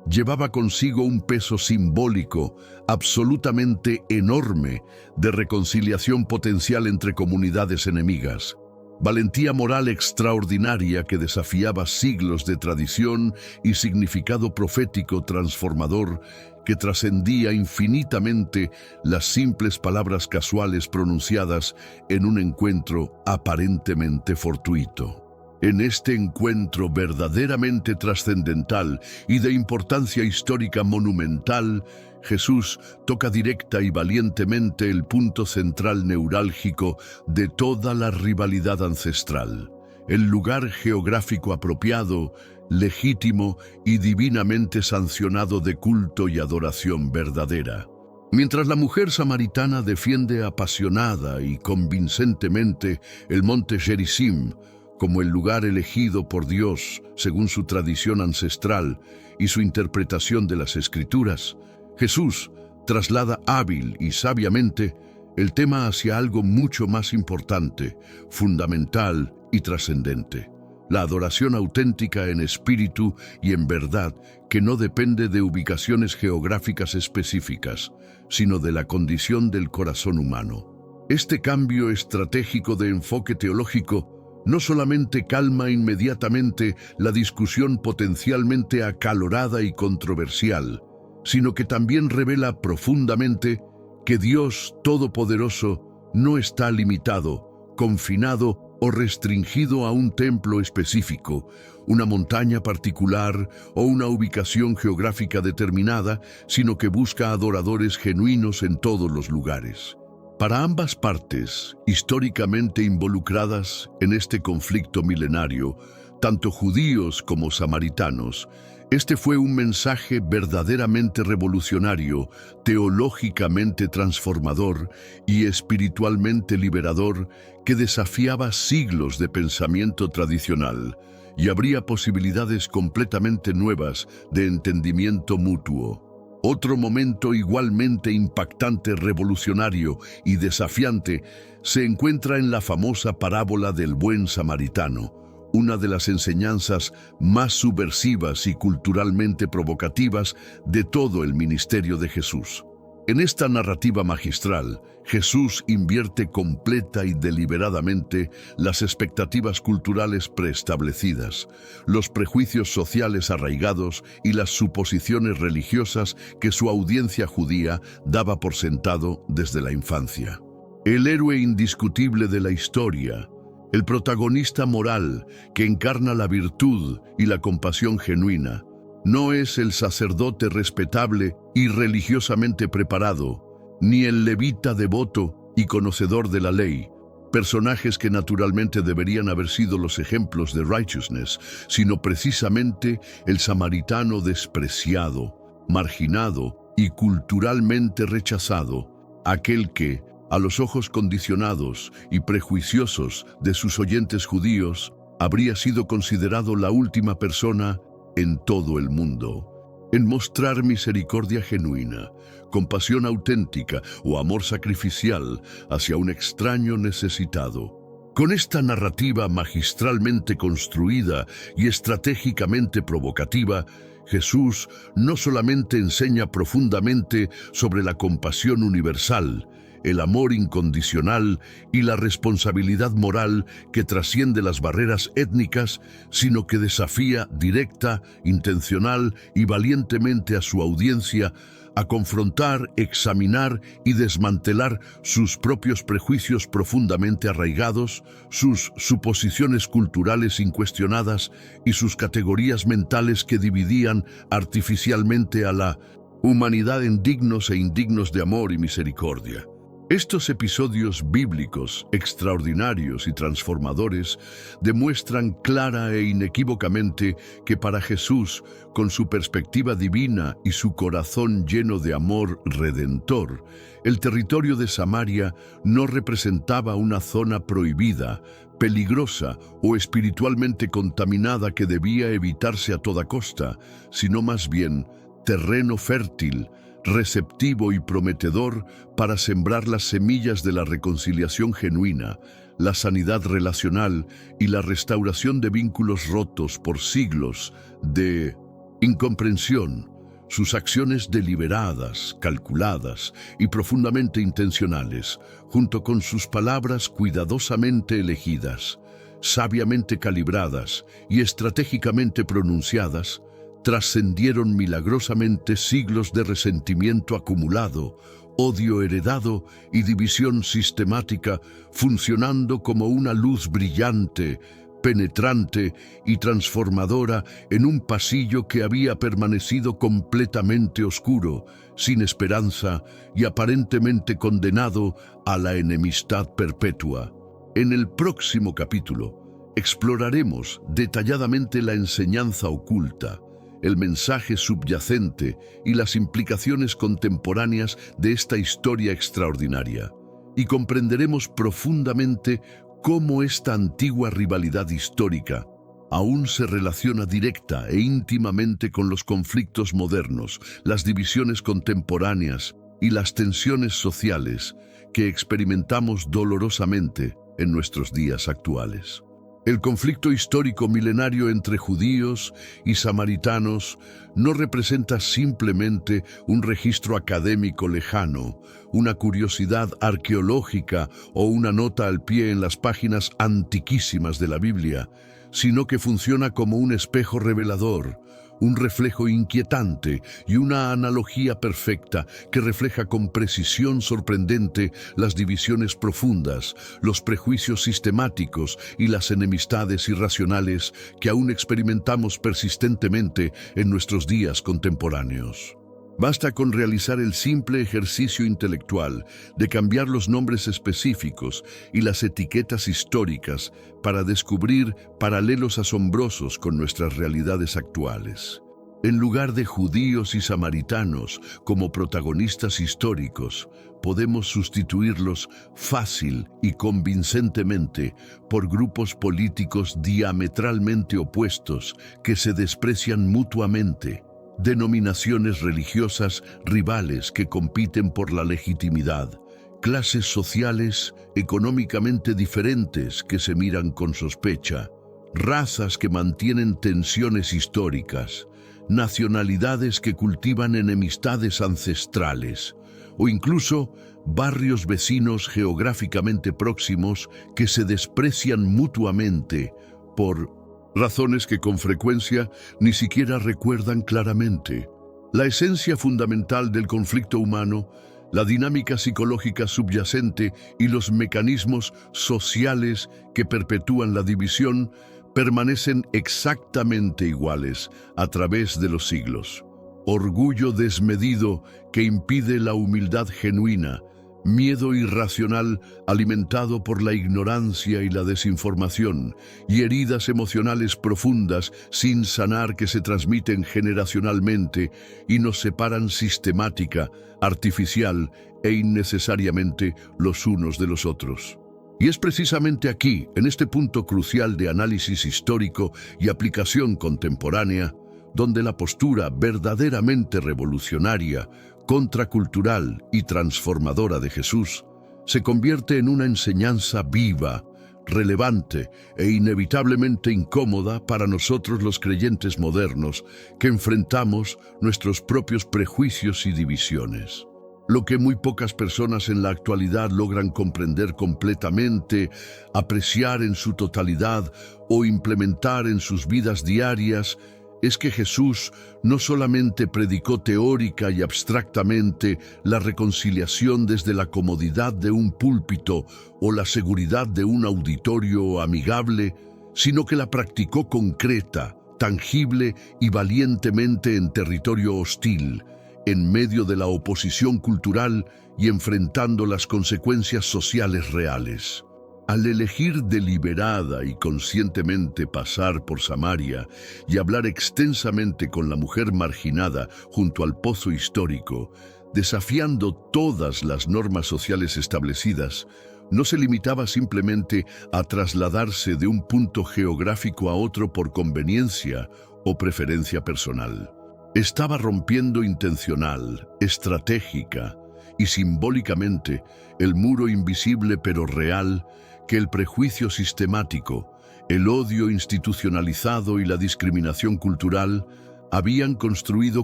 llevaba consigo un peso simbólico absolutamente enorme de reconciliación potencial entre comunidades enemigas. Valentía moral extraordinaria que desafiaba siglos de tradición y significado profético transformador que trascendía infinitamente las simples palabras casuales pronunciadas en un encuentro aparentemente fortuito. En este encuentro verdaderamente trascendental y de importancia histórica monumental, Jesús toca directa y valientemente el punto central neurálgico de toda la rivalidad ancestral, el lugar geográfico apropiado, legítimo y divinamente sancionado de culto y adoración verdadera. Mientras la mujer samaritana defiende apasionada y convincentemente el monte Gerizim como el lugar elegido por Dios según su tradición ancestral y su interpretación de las Escrituras, Jesús traslada hábil y sabiamente el tema hacia algo mucho más importante, fundamental y trascendente: la adoración auténtica en espíritu y en verdad, que no depende de ubicaciones geográficas específicas, sino de la condición del corazón humano. Este cambio estratégico de enfoque teológico no solamente calma inmediatamente la discusión potencialmente acalorada y controversial, sino que también revela profundamente que Dios Todopoderoso no está limitado, confinado o restringido a un templo específico, una montaña particular o una ubicación geográfica determinada, sino que busca adoradores genuinos en todos los lugares. Para ambas partes, históricamente involucradas en este conflicto milenario, tanto judíos como samaritanos, este fue un mensaje verdaderamente revolucionario, teológicamente transformador y espiritualmente liberador, que desafiaba siglos de pensamiento tradicional y abría posibilidades completamente nuevas de entendimiento mutuo. Otro momento igualmente impactante, revolucionario y desafiante se encuentra en la famosa parábola del buen samaritano, una de las enseñanzas más subversivas y culturalmente provocativas de todo el ministerio de Jesús. En esta narrativa magistral, Jesús invierte completa y deliberadamente las expectativas culturales preestablecidas, los prejuicios sociales arraigados y las suposiciones religiosas que su audiencia judía daba por sentado desde la infancia. El héroe indiscutible de la historia, el protagonista moral que encarna la virtud y la compasión genuina, no es el sacerdote respetable y religiosamente preparado, ni el levita devoto y conocedor de la ley, personajes que naturalmente deberían haber sido los ejemplos de righteousness, sino precisamente el samaritano despreciado, marginado y culturalmente rechazado, aquel que, a los ojos condicionados y prejuiciosos de sus oyentes judíos, habría sido considerado la última persona en todo el mundo en mostrar misericordia genuina, compasión auténtica o amor sacrificial hacia un extraño necesitado. Con esta narrativa magistralmente construida y estratégicamente provocativa, Jesús no solamente enseña profundamente sobre la compasión universal, el amor incondicional y la responsabilidad moral que trasciende las barreras étnicas, sino que desafía directa, intencional y valientemente a su audiencia a confrontar, examinar y desmantelar sus propios prejuicios profundamente arraigados, sus suposiciones culturales incuestionadas y sus categorías mentales que dividían artificialmente a la humanidad en dignos e indignos de amor y misericordia. Estos episodios bíblicos, extraordinarios y transformadores, demuestran clara e inequívocamente que para Jesús, con su perspectiva divina y su corazón lleno de amor redentor, el territorio de Samaria no representaba una zona prohibida, peligrosa o espiritualmente contaminada que debía evitarse a toda costa, sino más bien terreno fértil, receptivo y prometedor para sembrar las semillas de la reconciliación genuina, la sanidad relacional y la restauración de vínculos rotos por siglos de incomprensión. Sus acciones deliberadas, calculadas y profundamente intencionales, junto con sus palabras cuidadosamente elegidas, sabiamente calibradas y estratégicamente pronunciadas, trascendieron milagrosamente siglos de resentimiento acumulado, odio heredado y división sistemática, funcionando como una luz brillante, penetrante y transformadora en un pasillo que había permanecido completamente oscuro, sin esperanza y aparentemente condenado a la enemistad perpetua. En el próximo capítulo exploraremos detalladamente la enseñanza oculta, el mensaje subyacente y las implicaciones contemporáneas de esta historia extraordinaria, y comprenderemos profundamente cómo esta antigua rivalidad histórica aún se relaciona directa e íntimamente con los conflictos modernos, las divisiones contemporáneas y las tensiones sociales que experimentamos dolorosamente en nuestros días actuales. El conflicto histórico milenario entre judíos y samaritanos no representa simplemente un registro académico lejano, una curiosidad arqueológica o una nota al pie en las páginas antiquísimas de la Biblia, sino que funciona como un espejo revelador, un reflejo inquietante y una analogía perfecta que refleja con precisión sorprendente las divisiones profundas, los prejuicios sistemáticos y las enemistades irracionales que aún experimentamos persistentemente en nuestros días contemporáneos. Basta con realizar el simple ejercicio intelectual de cambiar los nombres específicos y las etiquetas históricas para descubrir paralelos asombrosos con nuestras realidades actuales. En lugar de judíos y samaritanos como protagonistas históricos, podemos sustituirlos fácil y convincentemente por grupos políticos diametralmente opuestos que se desprecian mutuamente, denominaciones religiosas rivales que compiten por la legitimidad, clases sociales económicamente diferentes que se miran con sospecha, razas que mantienen tensiones históricas, nacionalidades que cultivan enemistades ancestrales, o incluso barrios vecinos geográficamente próximos que se desprecian mutuamente por razones que con frecuencia ni siquiera recuerdan claramente. La esencia fundamental del conflicto humano, la dinámica psicológica subyacente y los mecanismos sociales que perpetúan la división permanecen exactamente iguales a través de los siglos. Orgullo desmedido que impide la humildad genuina, Miedo irracional alimentado por la ignorancia y la desinformación, y heridas emocionales profundas sin sanar que se transmiten generacionalmente y nos separan sistemática, artificial e innecesariamente los unos de los otros. Y es precisamente aquí, en este punto crucial de análisis histórico y aplicación contemporánea, donde la postura verdaderamente revolucionaria, contracultural y transformadora de Jesús se convierte en una enseñanza viva, relevante e inevitablemente incómoda para nosotros los creyentes modernos que enfrentamos nuestros propios prejuicios y divisiones. Lo que muy pocas personas en la actualidad logran comprender completamente, apreciar en su totalidad o implementar en sus vidas diarias es que Jesús no solamente predicó teórica y abstractamente la reconciliación desde la comodidad de un púlpito o la seguridad de un auditorio amigable, sino que la practicó concreta, tangible y valientemente en territorio hostil, en medio de la oposición cultural y enfrentando las consecuencias sociales reales. Al elegir deliberada y conscientemente pasar por Samaria y hablar extensamente con la mujer marginada junto al pozo histórico, desafiando todas las normas sociales establecidas, no se limitaba simplemente a trasladarse de un punto geográfico a otro por conveniencia o preferencia personal. Estaba rompiendo intencional, estratégica y simbólicamente el muro invisible pero real que el prejuicio sistemático, el odio institucionalizado y la discriminación cultural habían construido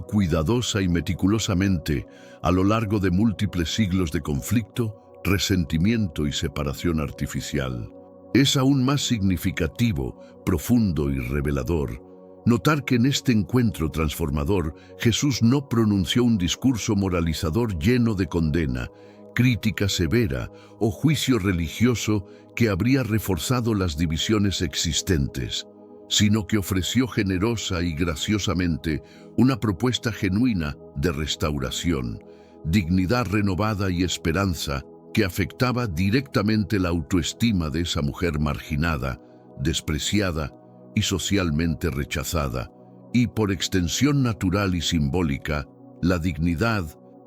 cuidadosa y meticulosamente a lo largo de múltiples siglos de conflicto, resentimiento y separación artificial. Es aún más significativo, profundo y revelador notar que en este encuentro transformador Jesús no pronunció un discurso moralizador lleno de condena, crítica severa o juicio religioso que habría reforzado las divisiones existentes, sino que ofreció generosa y graciosamente una propuesta genuina de restauración, dignidad renovada y esperanza que afectaba directamente la autoestima de esa mujer marginada, despreciada y socialmente rechazada, y por extensión natural y simbólica, la dignidad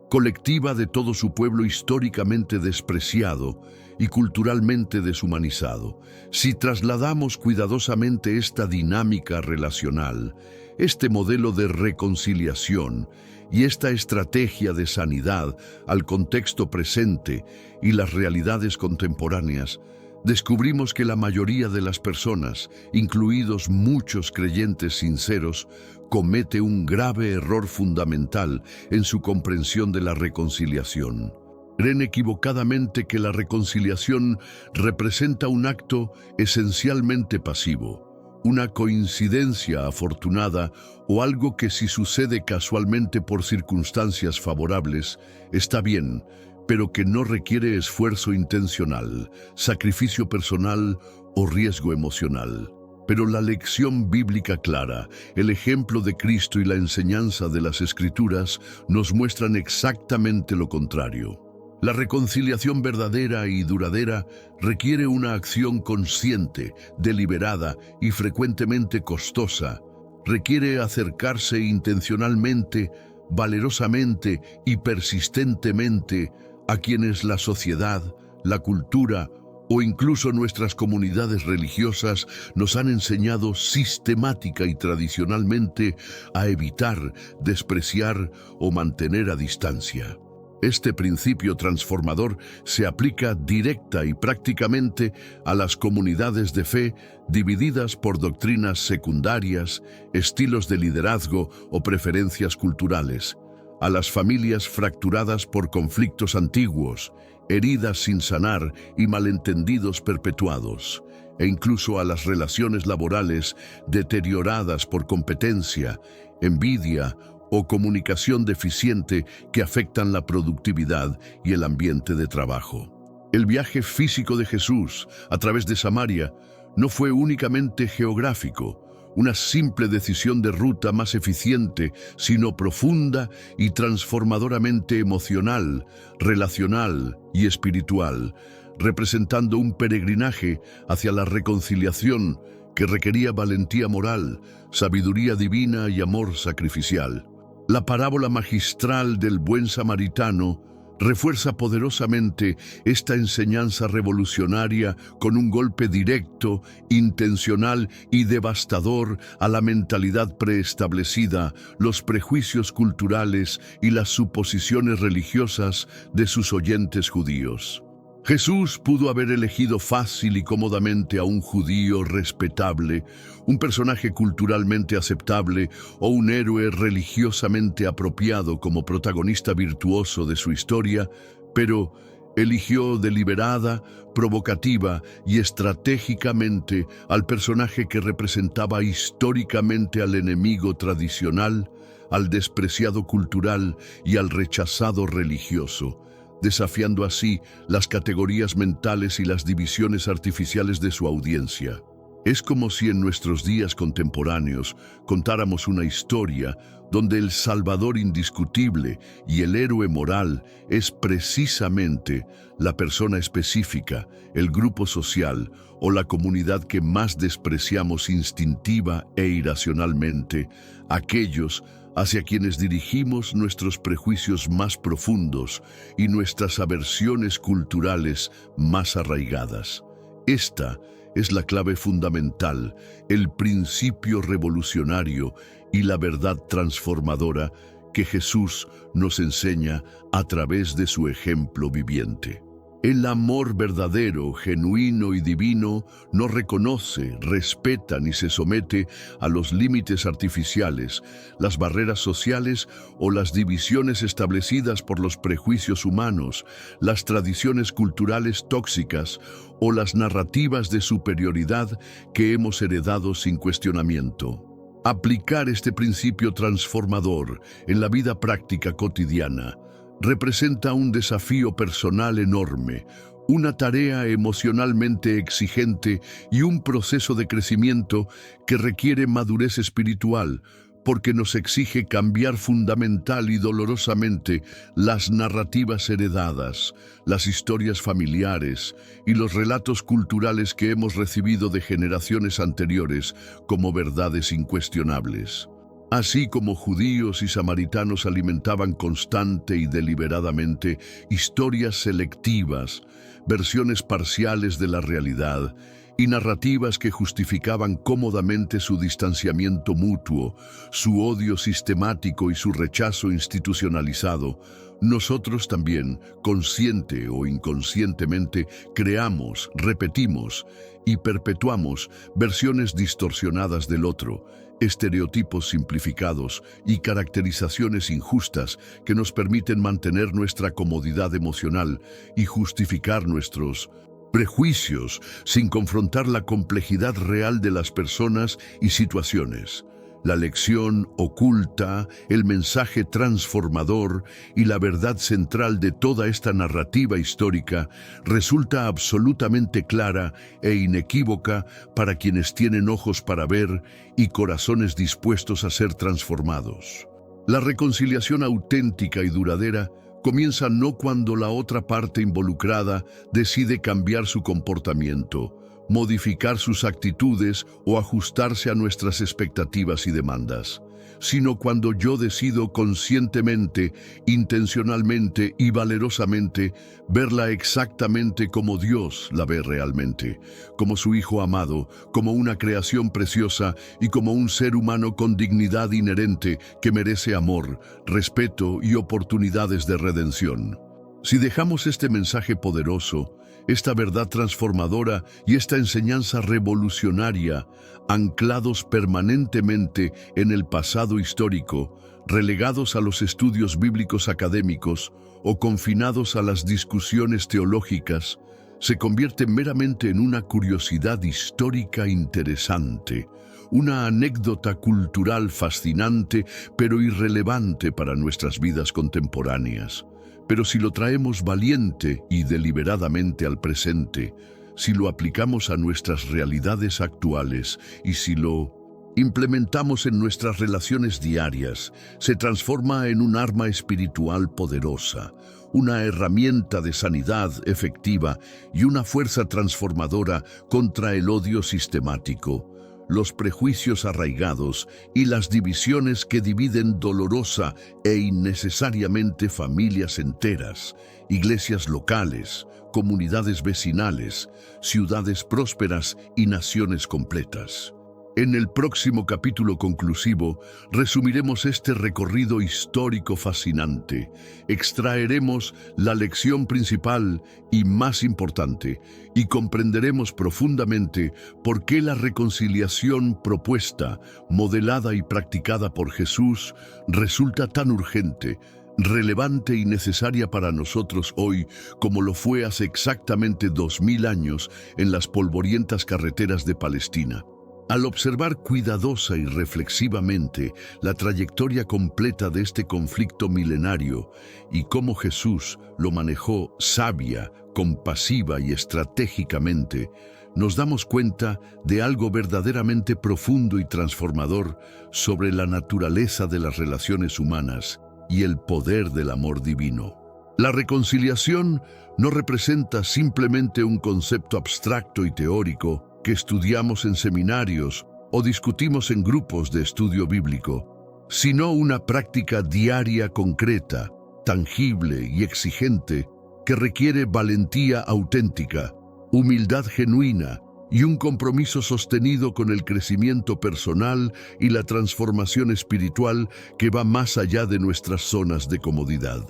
colectiva de todo su pueblo históricamente despreciado y culturalmente deshumanizado. Si trasladamos cuidadosamente esta dinámica relacional, este modelo de reconciliación y esta estrategia de sanidad al contexto presente y las realidades contemporáneas, descubrimos que la mayoría de las personas, incluidos muchos creyentes sinceros, comete un grave error fundamental en su comprensión de la reconciliación. Creen equivocadamente que la reconciliación representa un acto esencialmente pasivo, una coincidencia afortunada o algo que si sucede casualmente por circunstancias favorables, está bien, pero que no requiere esfuerzo intencional, sacrificio personal o riesgo emocional. Pero la lección bíblica clara, el ejemplo de Cristo y la enseñanza de las Escrituras nos muestran exactamente lo contrario. La reconciliación verdadera y duradera requiere una acción consciente, deliberada y frecuentemente costosa. Requiere acercarse intencionalmente, valerosamente y persistentemente a quienes la sociedad, la cultura o incluso nuestras comunidades religiosas nos han enseñado sistemática y tradicionalmente a evitar, despreciar o mantener a distancia. Este principio transformador se aplica directa y prácticamente a las comunidades de fe divididas por doctrinas secundarias, estilos de liderazgo o preferencias culturales, a las familias fracturadas por conflictos antiguos, heridas sin sanar y malentendidos perpetuados, e incluso a las relaciones laborales deterioradas por competencia, envidia o comunicación deficiente que afectan la productividad y el ambiente de trabajo. El viaje físico de Jesús a través de Samaria no fue únicamente geográfico, una simple decisión de ruta más eficiente, sino profunda y transformadoramente emocional, relacional y espiritual, representando un peregrinaje hacia la reconciliación que requería valentía moral, sabiduría divina y amor sacrificial. La parábola magistral del buen samaritano refuerza poderosamente esta enseñanza revolucionaria con un golpe directo, intencional y devastador a la mentalidad preestablecida, los prejuicios culturales y las suposiciones religiosas de sus oyentes judíos. Jesús pudo haber elegido fácil y cómodamente a un judío respetable, un personaje culturalmente aceptable o un héroe religiosamente apropiado como protagonista virtuoso de su historia, pero eligió deliberada, provocativa y estratégicamente al personaje que representaba históricamente al enemigo tradicional, al despreciado cultural y al rechazado religioso, desafiando así las categorías mentales y las divisiones artificiales de su audiencia. Es como si en nuestros días contemporáneos contáramos una historia donde el salvador indiscutible y el héroe moral es precisamente la persona específica, el grupo social o la comunidad que más despreciamos instintiva e irracionalmente, aquellos hacia quienes dirigimos nuestros prejuicios más profundos y nuestras aversiones culturales más arraigadas. Esta es la clave fundamental, el principio revolucionario y la verdad transformadora que Jesús nos enseña a través de su ejemplo viviente. El amor verdadero, genuino y divino no reconoce, respeta ni se somete a los límites artificiales, las barreras sociales o las divisiones establecidas por los prejuicios humanos, las tradiciones culturales tóxicas o las narrativas de superioridad que hemos heredado sin cuestionamiento. Aplicar este principio transformador en la vida práctica cotidiana representa un desafío personal enorme, una tarea emocionalmente exigente y un proceso de crecimiento que requiere madurez espiritual, porque nos exige cambiar fundamental y dolorosamente las narrativas heredadas, las historias familiares y los relatos culturales que hemos recibido de generaciones anteriores como verdades incuestionables. Así como judíos y samaritanos alimentaban constante y deliberadamente historias selectivas, versiones parciales de la realidad y narrativas que justificaban cómodamente su distanciamiento mutuo, su odio sistemático y su rechazo institucionalizado, nosotros también, consciente o inconscientemente, creamos, repetimos y perpetuamos versiones distorsionadas del otro, estereotipos simplificados y caracterizaciones injustas que nos permiten mantener nuestra comodidad emocional y justificar nuestros prejuicios sin confrontar la complejidad real de las personas y situaciones. La lección oculta, el mensaje transformador y la verdad central de toda esta narrativa histórica resulta absolutamente clara e inequívoca para quienes tienen ojos para ver y corazones dispuestos a ser transformados. La reconciliación auténtica y duradera comienza no cuando la otra parte involucrada decide cambiar su comportamiento, modificar sus actitudes o ajustarse a nuestras expectativas y demandas, sino cuando yo decido conscientemente, intencionalmente y valerosamente verla exactamente como Dios la ve realmente, como su Hijo amado, como una creación preciosa y como un ser humano con dignidad inherente que merece amor, respeto y oportunidades de redención. Si dejamos este mensaje poderoso, esta verdad transformadora y esta enseñanza revolucionaria, anclados permanentemente en el pasado histórico, relegados a los estudios bíblicos académicos o confinados a las discusiones teológicas, se convierten meramente en una curiosidad histórica interesante, una anécdota cultural fascinante pero irrelevante para nuestras vidas contemporáneas. Pero si lo traemos valiente y deliberadamente al presente, si lo aplicamos a nuestras realidades actuales y si lo implementamos en nuestras relaciones diarias, se transforma en un arma espiritual poderosa, una herramienta de sanidad efectiva y una fuerza transformadora contra el odio sistemático, los prejuicios arraigados y las divisiones que dividen dolorosa e innecesariamente familias enteras, iglesias locales, comunidades vecinales, ciudades prósperas y naciones completas. En el próximo capítulo conclusivo, resumiremos este recorrido histórico fascinante. Extraeremos la lección principal y más importante, y comprenderemos profundamente por qué la reconciliación propuesta, modelada y practicada por Jesús, resulta tan urgente, relevante y necesaria para nosotros hoy como lo fue hace exactamente 2000 años en las polvorientas carreteras de Palestina. Al observar cuidadosa y reflexivamente la trayectoria completa de este conflicto milenario y cómo Jesús lo manejó sabia, compasiva y estratégicamente, nos damos cuenta de algo verdaderamente profundo y transformador sobre la naturaleza de las relaciones humanas y el poder del amor divino. La reconciliación no representa simplemente un concepto abstracto y teórico que estudiamos en seminarios o discutimos en grupos de estudio bíblico, sino una práctica diaria concreta, tangible y exigente que requiere valentía auténtica, humildad genuina y un compromiso sostenido con el crecimiento personal y la transformación espiritual que va más allá de nuestras zonas de comodidad.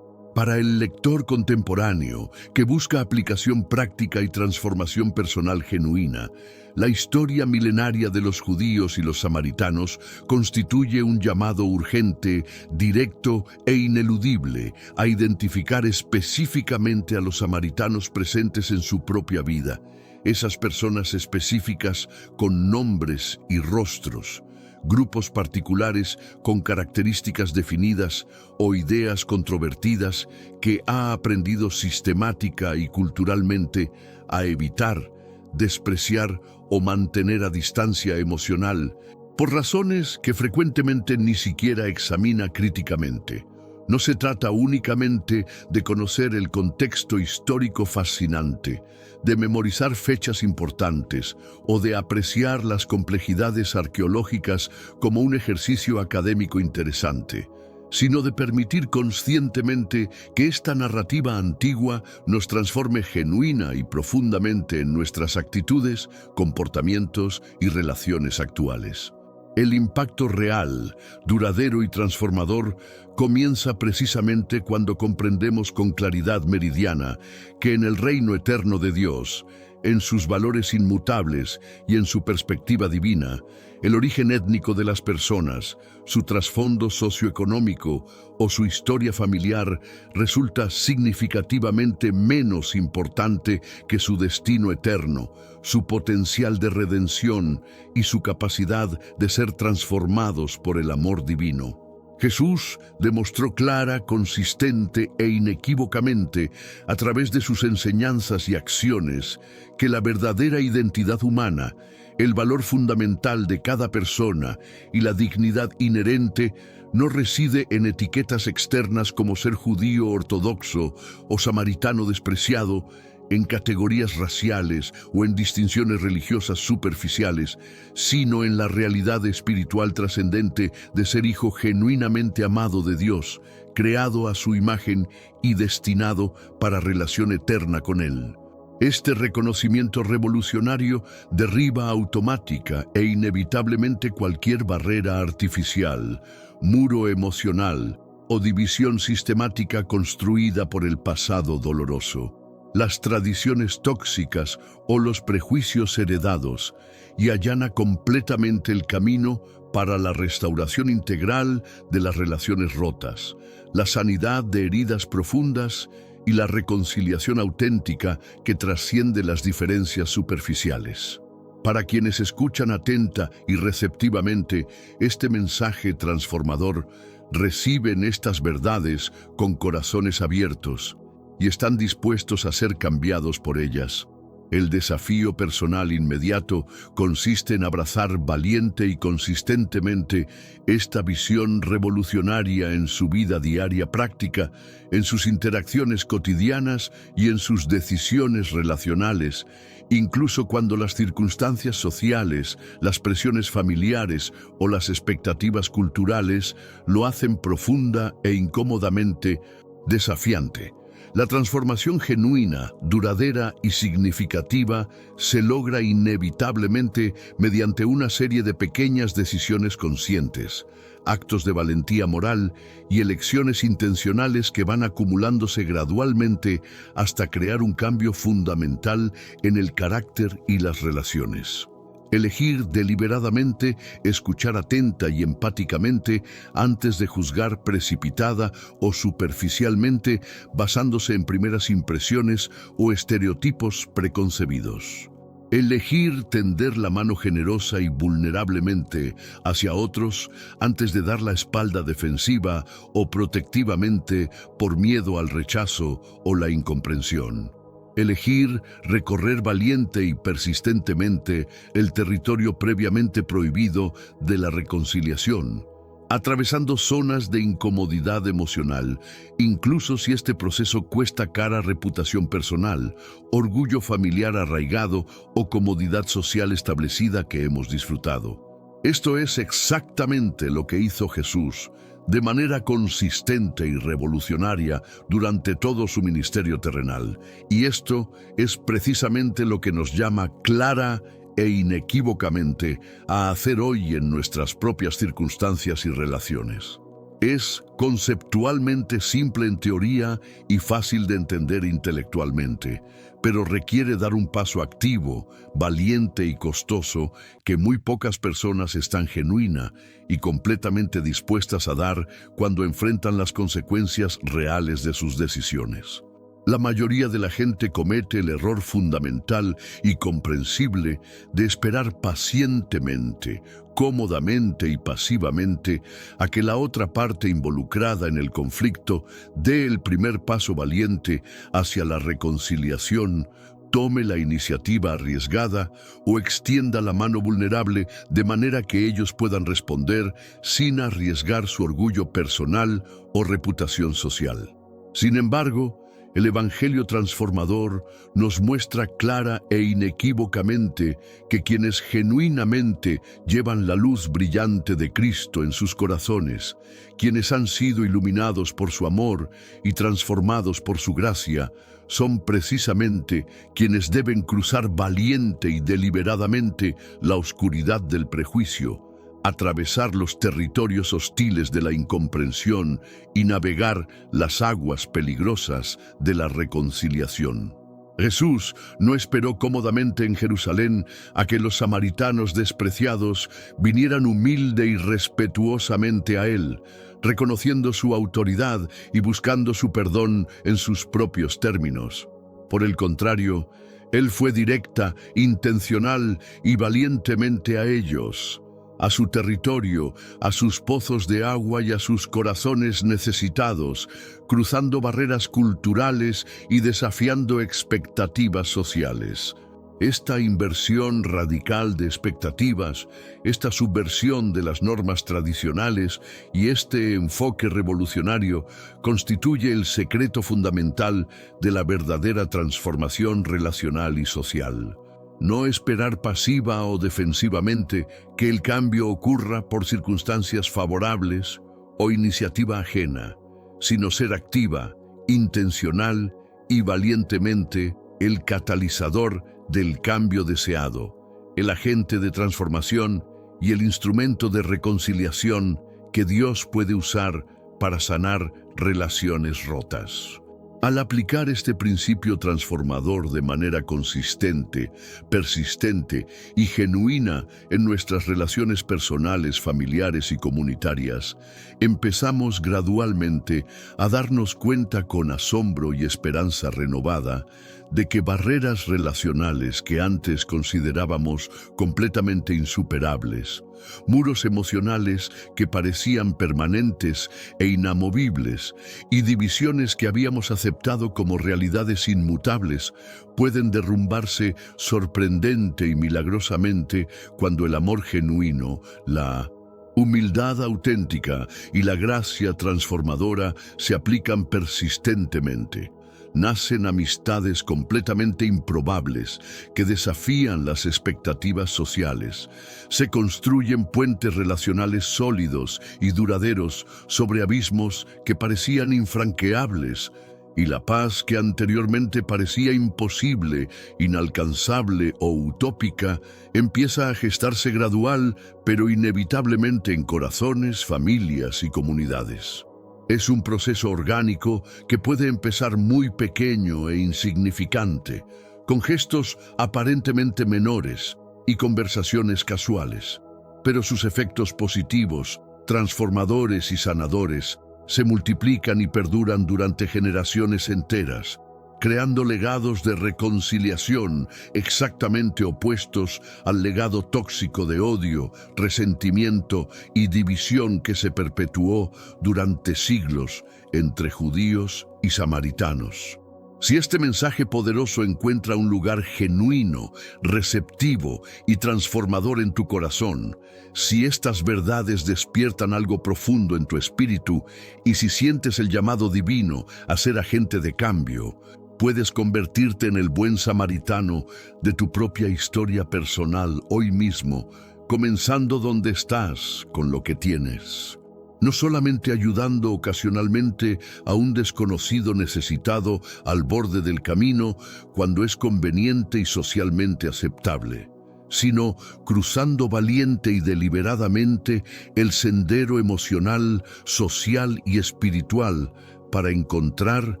Para el lector contemporáneo que busca aplicación práctica y transformación personal genuina, la historia milenaria de los judíos y los samaritanos constituye un llamado urgente, directo e ineludible a identificar específicamente a los samaritanos presentes en su propia vida, esas personas específicas con nombres y rostros, grupos particulares con características definidas o ideas controvertidas que ha aprendido sistemática y culturalmente a evitar, despreciar o mantener a distancia emocional por razones que frecuentemente ni siquiera examina críticamente. No se trata únicamente de conocer el contexto histórico fascinante, de memorizar fechas importantes o de apreciar las complejidades arqueológicas como un ejercicio académico interesante, sino de permitir conscientemente que esta narrativa antigua nos transforme genuina y profundamente en nuestras actitudes, comportamientos y relaciones actuales. El impacto real, duradero y transformador comienza precisamente cuando comprendemos con claridad meridiana que en el reino eterno de Dios, en sus valores inmutables y en su perspectiva divina, el origen étnico de las personas, su trasfondo socioeconómico o su historia familiar resulta significativamente menos importante que su destino eterno, su potencial de redención y su capacidad de ser transformados por el amor divino. Jesús demostró clara, consistente e inequívocamente, a través de sus enseñanzas y acciones, que la verdadera identidad humana, el valor fundamental de cada persona y la dignidad inherente no reside en etiquetas externas como ser judío ortodoxo o samaritano despreciado, en categorías raciales o en distinciones religiosas superficiales, sino en la realidad espiritual trascendente de ser hijo genuinamente amado de Dios, creado a su imagen y destinado para relación eterna con Él. Este reconocimiento revolucionario derriba automática e inevitablemente cualquier barrera artificial, muro emocional o división sistemática construida por el pasado doloroso, las tradiciones tóxicas o los prejuicios heredados, y allana completamente el camino para la restauración integral de las relaciones rotas, la sanidad de heridas profundas y la reconciliación auténtica que trasciende las diferencias superficiales. Para quienes escuchan atenta y receptivamente este mensaje transformador, reciben estas verdades con corazones abiertos y están dispuestos a ser cambiados por ellas. El desafío personal inmediato consiste en abrazar valiente y consistentemente esta visión revolucionaria en su vida diaria práctica, en sus interacciones cotidianas y en sus decisiones relacionales, incluso cuando las circunstancias sociales, las presiones familiares o las expectativas culturales lo hacen profunda e incómodamente desafiante. La transformación genuina, duradera y significativa se logra inevitablemente mediante una serie de pequeñas decisiones conscientes, actos de valentía moral y elecciones intencionales que van acumulándose gradualmente hasta crear un cambio fundamental en el carácter y las relaciones. Elegir deliberadamente, escuchar atenta y empáticamente antes de juzgar precipitada o superficialmente basándose en primeras impresiones o estereotipos preconcebidos. Elegir tender la mano generosa y vulnerablemente hacia otros antes de dar la espalda defensiva o protectivamente por miedo al rechazo o la incomprensión. Elegir recorrer valiente y persistentemente el territorio previamente prohibido de la reconciliación, atravesando zonas de incomodidad emocional, incluso si este proceso cuesta cara reputación personal, orgullo familiar arraigado o comodidad social establecida que hemos disfrutado. Esto es exactamente lo que hizo Jesús, de manera consistente y revolucionaria durante todo su ministerio terrenal. Y esto es precisamente lo que nos llama clara e inequívocamente a hacer hoy en nuestras propias circunstancias y relaciones. Es conceptualmente simple en teoría y fácil de entender intelectualmente, pero requiere dar un paso activo, valiente y costoso que muy pocas personas están genuina y completamente dispuestas a dar cuando enfrentan las consecuencias reales de sus decisiones. La mayoría de la gente comete el error fundamental y comprensible de esperar pacientemente, cómodamente y pasivamente a que la otra parte involucrada en el conflicto dé el primer paso valiente hacia la reconciliación, tome la iniciativa arriesgada o extienda la mano vulnerable de manera que ellos puedan responder sin arriesgar su orgullo personal o reputación social. Sin embargo, el Evangelio transformador nos muestra clara e inequívocamente que quienes genuinamente llevan la luz brillante de Cristo en sus corazones, quienes han sido iluminados por su amor y transformados por su gracia, son precisamente quienes deben cruzar valiente y deliberadamente la oscuridad del prejuicio, atravesar los territorios hostiles de la incomprensión y navegar las aguas peligrosas de la reconciliación. Jesús no esperó cómodamente en Jerusalén a que los samaritanos despreciados vinieran humilde y respetuosamente a Él, reconociendo su autoridad y buscando su perdón en sus propios términos. Por el contrario, Él fue directa, intencional y valientemente a ellos, a su territorio, a sus pozos de agua y a sus corazones necesitados, cruzando barreras culturales y desafiando expectativas sociales. Esta inversión radical de expectativas, esta subversión de las normas tradicionales y este enfoque revolucionario constituye el secreto fundamental de la verdadera transformación relacional y social. No esperar pasiva o defensivamente que el cambio ocurra por circunstancias favorables o iniciativa ajena, sino ser activa, intencional y valientemente el catalizador del cambio deseado, el agente de transformación y el instrumento de reconciliación que Dios puede usar para sanar relaciones rotas. Al aplicar este principio transformador de manera consistente, persistente y genuina en nuestras relaciones personales, familiares y comunitarias, empezamos gradualmente a darnos cuenta con asombro y esperanza renovada de que barreras relacionales que antes considerábamos completamente insuperables, muros emocionales que parecían permanentes e inamovibles, y divisiones que habíamos aceptado como realidades inmutables, pueden derrumbarse sorprendente y milagrosamente cuando el amor genuino, la humildad auténtica y la gracia transformadora se aplican persistentemente. Nacen amistades completamente improbables que desafían las expectativas sociales. Se construyen puentes relacionales sólidos y duraderos sobre abismos que parecían infranqueables, y la paz que anteriormente parecía imposible, inalcanzable o utópica, empieza a gestarse gradual, pero inevitablemente en corazones, familias y comunidades. Es un proceso orgánico que puede empezar muy pequeño e insignificante, con gestos aparentemente menores y conversaciones casuales, pero sus efectos positivos, transformadores y sanadores se multiplican y perduran durante generaciones enteras, creando legados de reconciliación exactamente opuestos al legado tóxico de odio, resentimiento y división que se perpetuó durante siglos entre judíos y samaritanos. Si este mensaje poderoso encuentra un lugar genuino, receptivo y transformador en tu corazón, si estas verdades despiertan algo profundo en tu espíritu y si sientes el llamado divino a ser agente de cambio, puedes convertirte en el buen samaritano de tu propia historia personal hoy mismo, comenzando donde estás con lo que tienes. No solamente ayudando ocasionalmente a un desconocido necesitado al borde del camino cuando es conveniente y socialmente aceptable, sino cruzando valiente y deliberadamente el sendero emocional, social y espiritual para encontrar,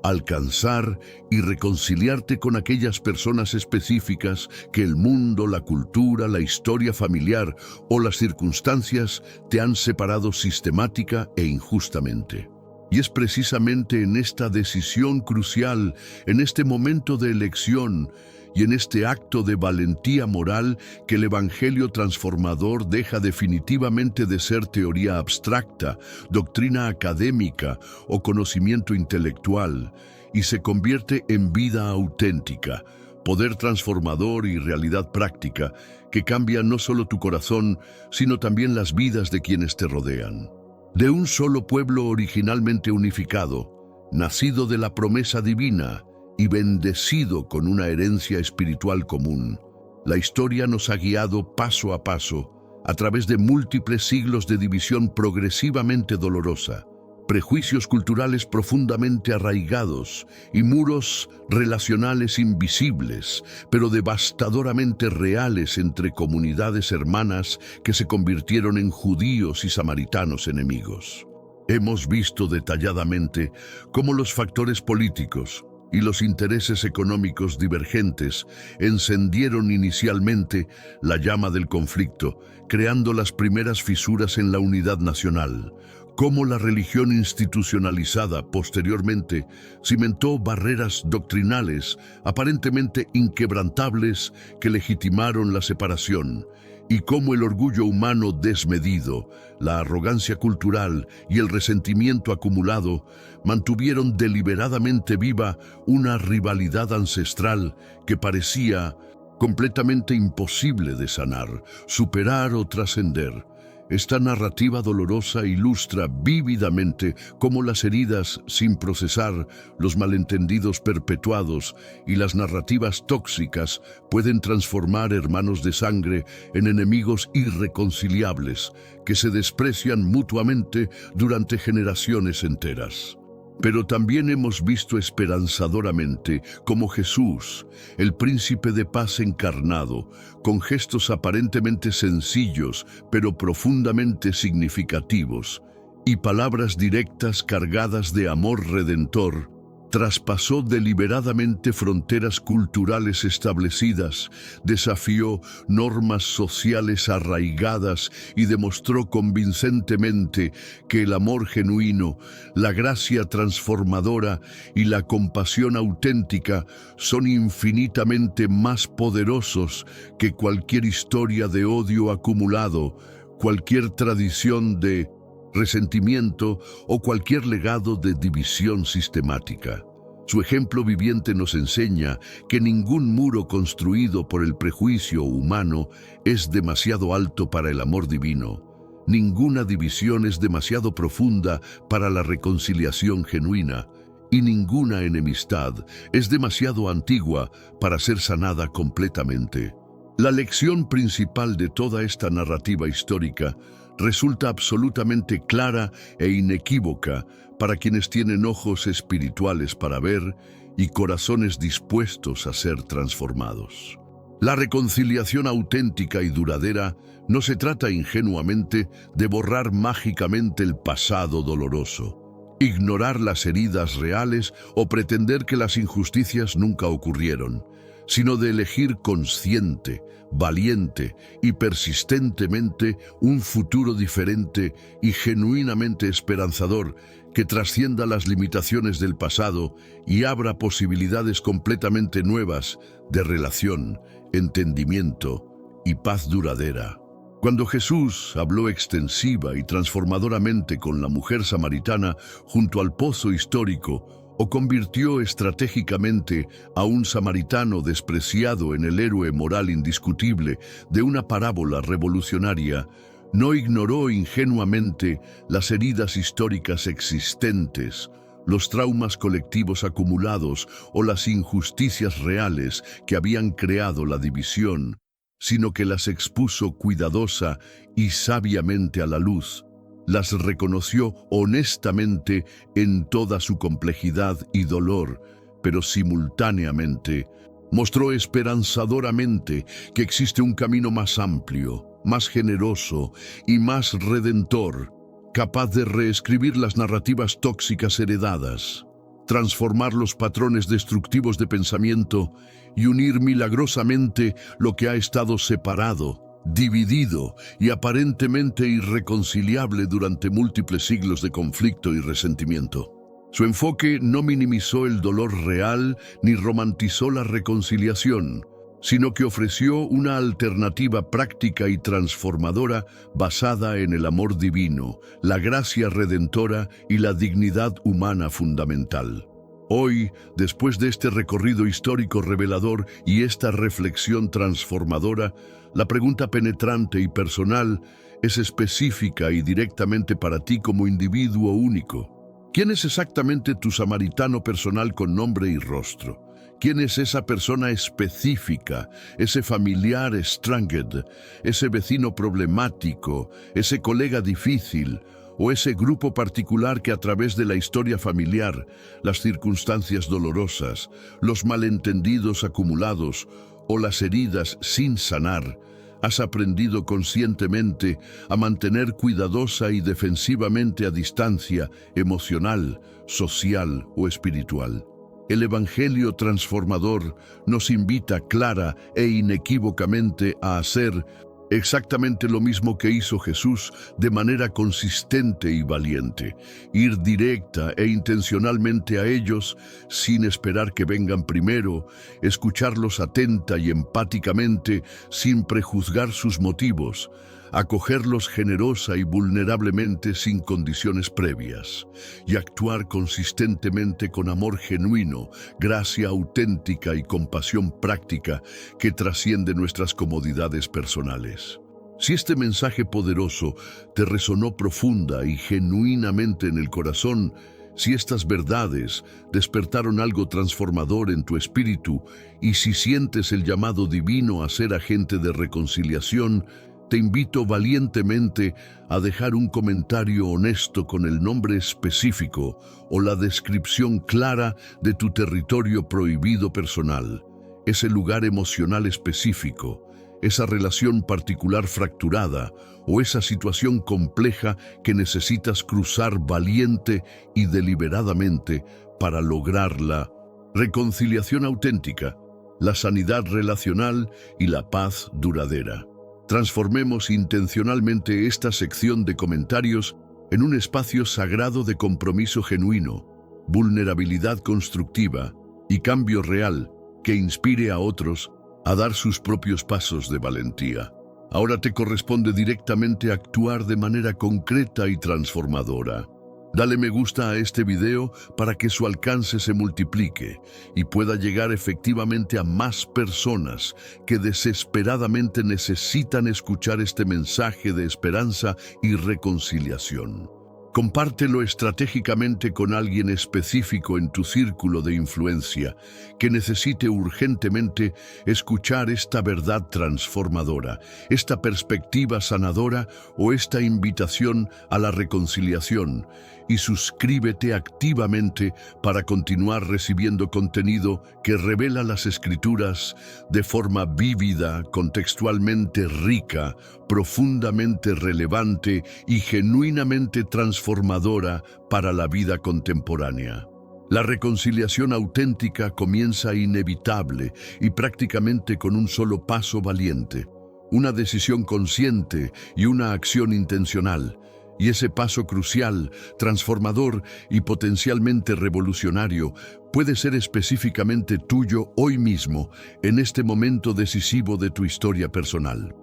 alcanzar y reconciliarte con aquellas personas específicas que el mundo, la cultura, la historia familiar o las circunstancias te han separado sistemática e injustamente. Y es precisamente en esta decisión crucial, en este momento de elección y en este acto de valentía moral que el Evangelio transformador deja definitivamente de ser teoría abstracta, doctrina académica o conocimiento intelectual y se convierte en vida auténtica, poder transformador y realidad práctica que cambia no solo tu corazón, sino también las vidas de quienes te rodean. De un solo pueblo originalmente unificado, nacido de la promesa divina y bendecido con una herencia espiritual común, la historia nos ha guiado paso a paso a través de múltiples siglos de división progresivamente dolorosa, prejuicios culturales profundamente arraigados y muros relacionales invisibles, pero devastadoramente reales entre comunidades hermanas que se convirtieron en judíos y samaritanos enemigos. Hemos visto detalladamente cómo los factores políticos y los intereses económicos divergentes encendieron inicialmente la llama del conflicto, creando las primeras fisuras en la unidad nacional. Cómo la religión institucionalizada posteriormente cimentó barreras doctrinales aparentemente inquebrantables que legitimaron la separación, y cómo el orgullo humano desmedido, la arrogancia cultural y el resentimiento acumulado mantuvieron deliberadamente viva una rivalidad ancestral que parecía completamente imposible de sanar, superar o trascender. Esta narrativa dolorosa ilustra vívidamente cómo las heridas sin procesar, los malentendidos perpetuados y las narrativas tóxicas pueden transformar hermanos de sangre en enemigos irreconciliables que se desprecian mutuamente durante generaciones enteras. Pero también hemos visto esperanzadoramente cómo Jesús, el príncipe de paz encarnado, con gestos aparentemente sencillos pero profundamente significativos, y palabras directas cargadas de amor redentor, Traspasó deliberadamente fronteras culturales establecidas, desafió normas sociales arraigadas y demostró convincentemente que el amor genuino, la gracia transformadora y la compasión auténtica son infinitamente más poderosos que cualquier historia de odio acumulado, cualquier tradición de resentimiento o cualquier legado de división sistemática. Su ejemplo viviente nos enseña que ningún muro construido por el prejuicio humano es demasiado alto para el amor divino. Ninguna división es demasiado profunda para la reconciliación genuina, y ninguna enemistad es demasiado antigua para ser sanada completamente. La lección principal de toda esta narrativa histórica resulta absolutamente clara e inequívoca para quienes tienen ojos espirituales para ver y corazones dispuestos a ser transformados. La reconciliación auténtica y duradera no se trata ingenuamente de borrar mágicamente el pasado doloroso, ignorar las heridas reales o pretender que las injusticias nunca ocurrieron, sino de elegir consciente, valiente y persistentemente un futuro diferente y genuinamente esperanzador que trascienda las limitaciones del pasado y abra posibilidades completamente nuevas de relación, entendimiento y paz duradera. Cuando Jesús habló extensiva y transformadoramente con la mujer samaritana junto al pozo histórico, o convirtió estratégicamente a un samaritano despreciado en el héroe moral indiscutible de una parábola revolucionaria, no ignoró ingenuamente las heridas históricas existentes, los traumas colectivos acumulados o las injusticias reales que habían creado la división, sino que las expuso cuidadosa y sabiamente a la luz. Las reconoció honestamente en toda su complejidad y dolor, pero simultáneamente mostró esperanzadoramente que existe un camino más amplio, más generoso y más redentor, capaz de reescribir las narrativas tóxicas heredadas, transformar los patrones destructivos de pensamiento y unir milagrosamente lo que ha estado separado, dividido y aparentemente irreconciliable durante múltiples siglos de conflicto y resentimiento. Su enfoque no minimizó el dolor real ni romantizó la reconciliación, sino que ofreció una alternativa práctica y transformadora basada en el amor divino, la gracia redentora y la dignidad humana fundamental. Hoy, después de este recorrido histórico revelador y esta reflexión transformadora, la pregunta penetrante y personal es específica y directamente para ti como individuo único. ¿Quién es exactamente tu samaritano personal con nombre y rostro? ¿Quién es esa persona específica, ese familiar stranged, ese vecino problemático, ese colega difícil o ese grupo particular que a través de la historia familiar, las circunstancias dolorosas, los malentendidos acumulados o las heridas sin sanar, has aprendido conscientemente a mantener cuidadosa y defensivamente a distancia emocional, social o espiritual? El Evangelio transformador nos invita clara e inequívocamente a hacer exactamente lo mismo que hizo Jesús de manera consistente y valiente, ir directa e intencionalmente a ellos sin esperar que vengan primero, escucharlos atenta y empáticamente sin prejuzgar sus motivos, acogerlos generosa y vulnerablemente sin condiciones previas, y actuar consistentemente con amor genuino, gracia auténtica y compasión práctica que trasciende nuestras comodidades personales. Si este mensaje poderoso te resonó profunda y genuinamente en el corazón, si estas verdades despertaron algo transformador en tu espíritu y si sientes el llamado divino a ser agente de reconciliación, te invito valientemente a dejar un comentario honesto con el nombre específico o la descripción clara de tu territorio prohibido personal, ese lugar emocional específico, esa relación particular fracturada o esa situación compleja que necesitas cruzar valiente y deliberadamente para lograr la reconciliación auténtica, la sanidad relacional y la paz duradera. Transformemos intencionalmente esta sección de comentarios en un espacio sagrado de compromiso genuino, vulnerabilidad constructiva y cambio real que inspire a otros a dar sus propios pasos de valentía. Ahora te corresponde directamente actuar de manera concreta y transformadora. Dale me gusta a este video para que su alcance se multiplique y pueda llegar efectivamente a más personas que desesperadamente necesitan escuchar este mensaje de esperanza y reconciliación. Compártelo estratégicamente con alguien específico en tu círculo de influencia que necesite urgentemente escuchar esta verdad transformadora, esta perspectiva sanadora o esta invitación a la reconciliación. Y suscríbete activamente para continuar recibiendo contenido que revela las Escrituras de forma vívida, contextualmente rica, profundamente relevante y genuinamente transformadora para la vida contemporánea. La reconciliación auténtica comienza inevitable y prácticamente con un solo paso valiente, una decisión consciente y una acción intencional. Y ese paso crucial, transformador y potencialmente revolucionario puede ser específicamente tuyo hoy mismo, en este momento decisivo de tu historia personal.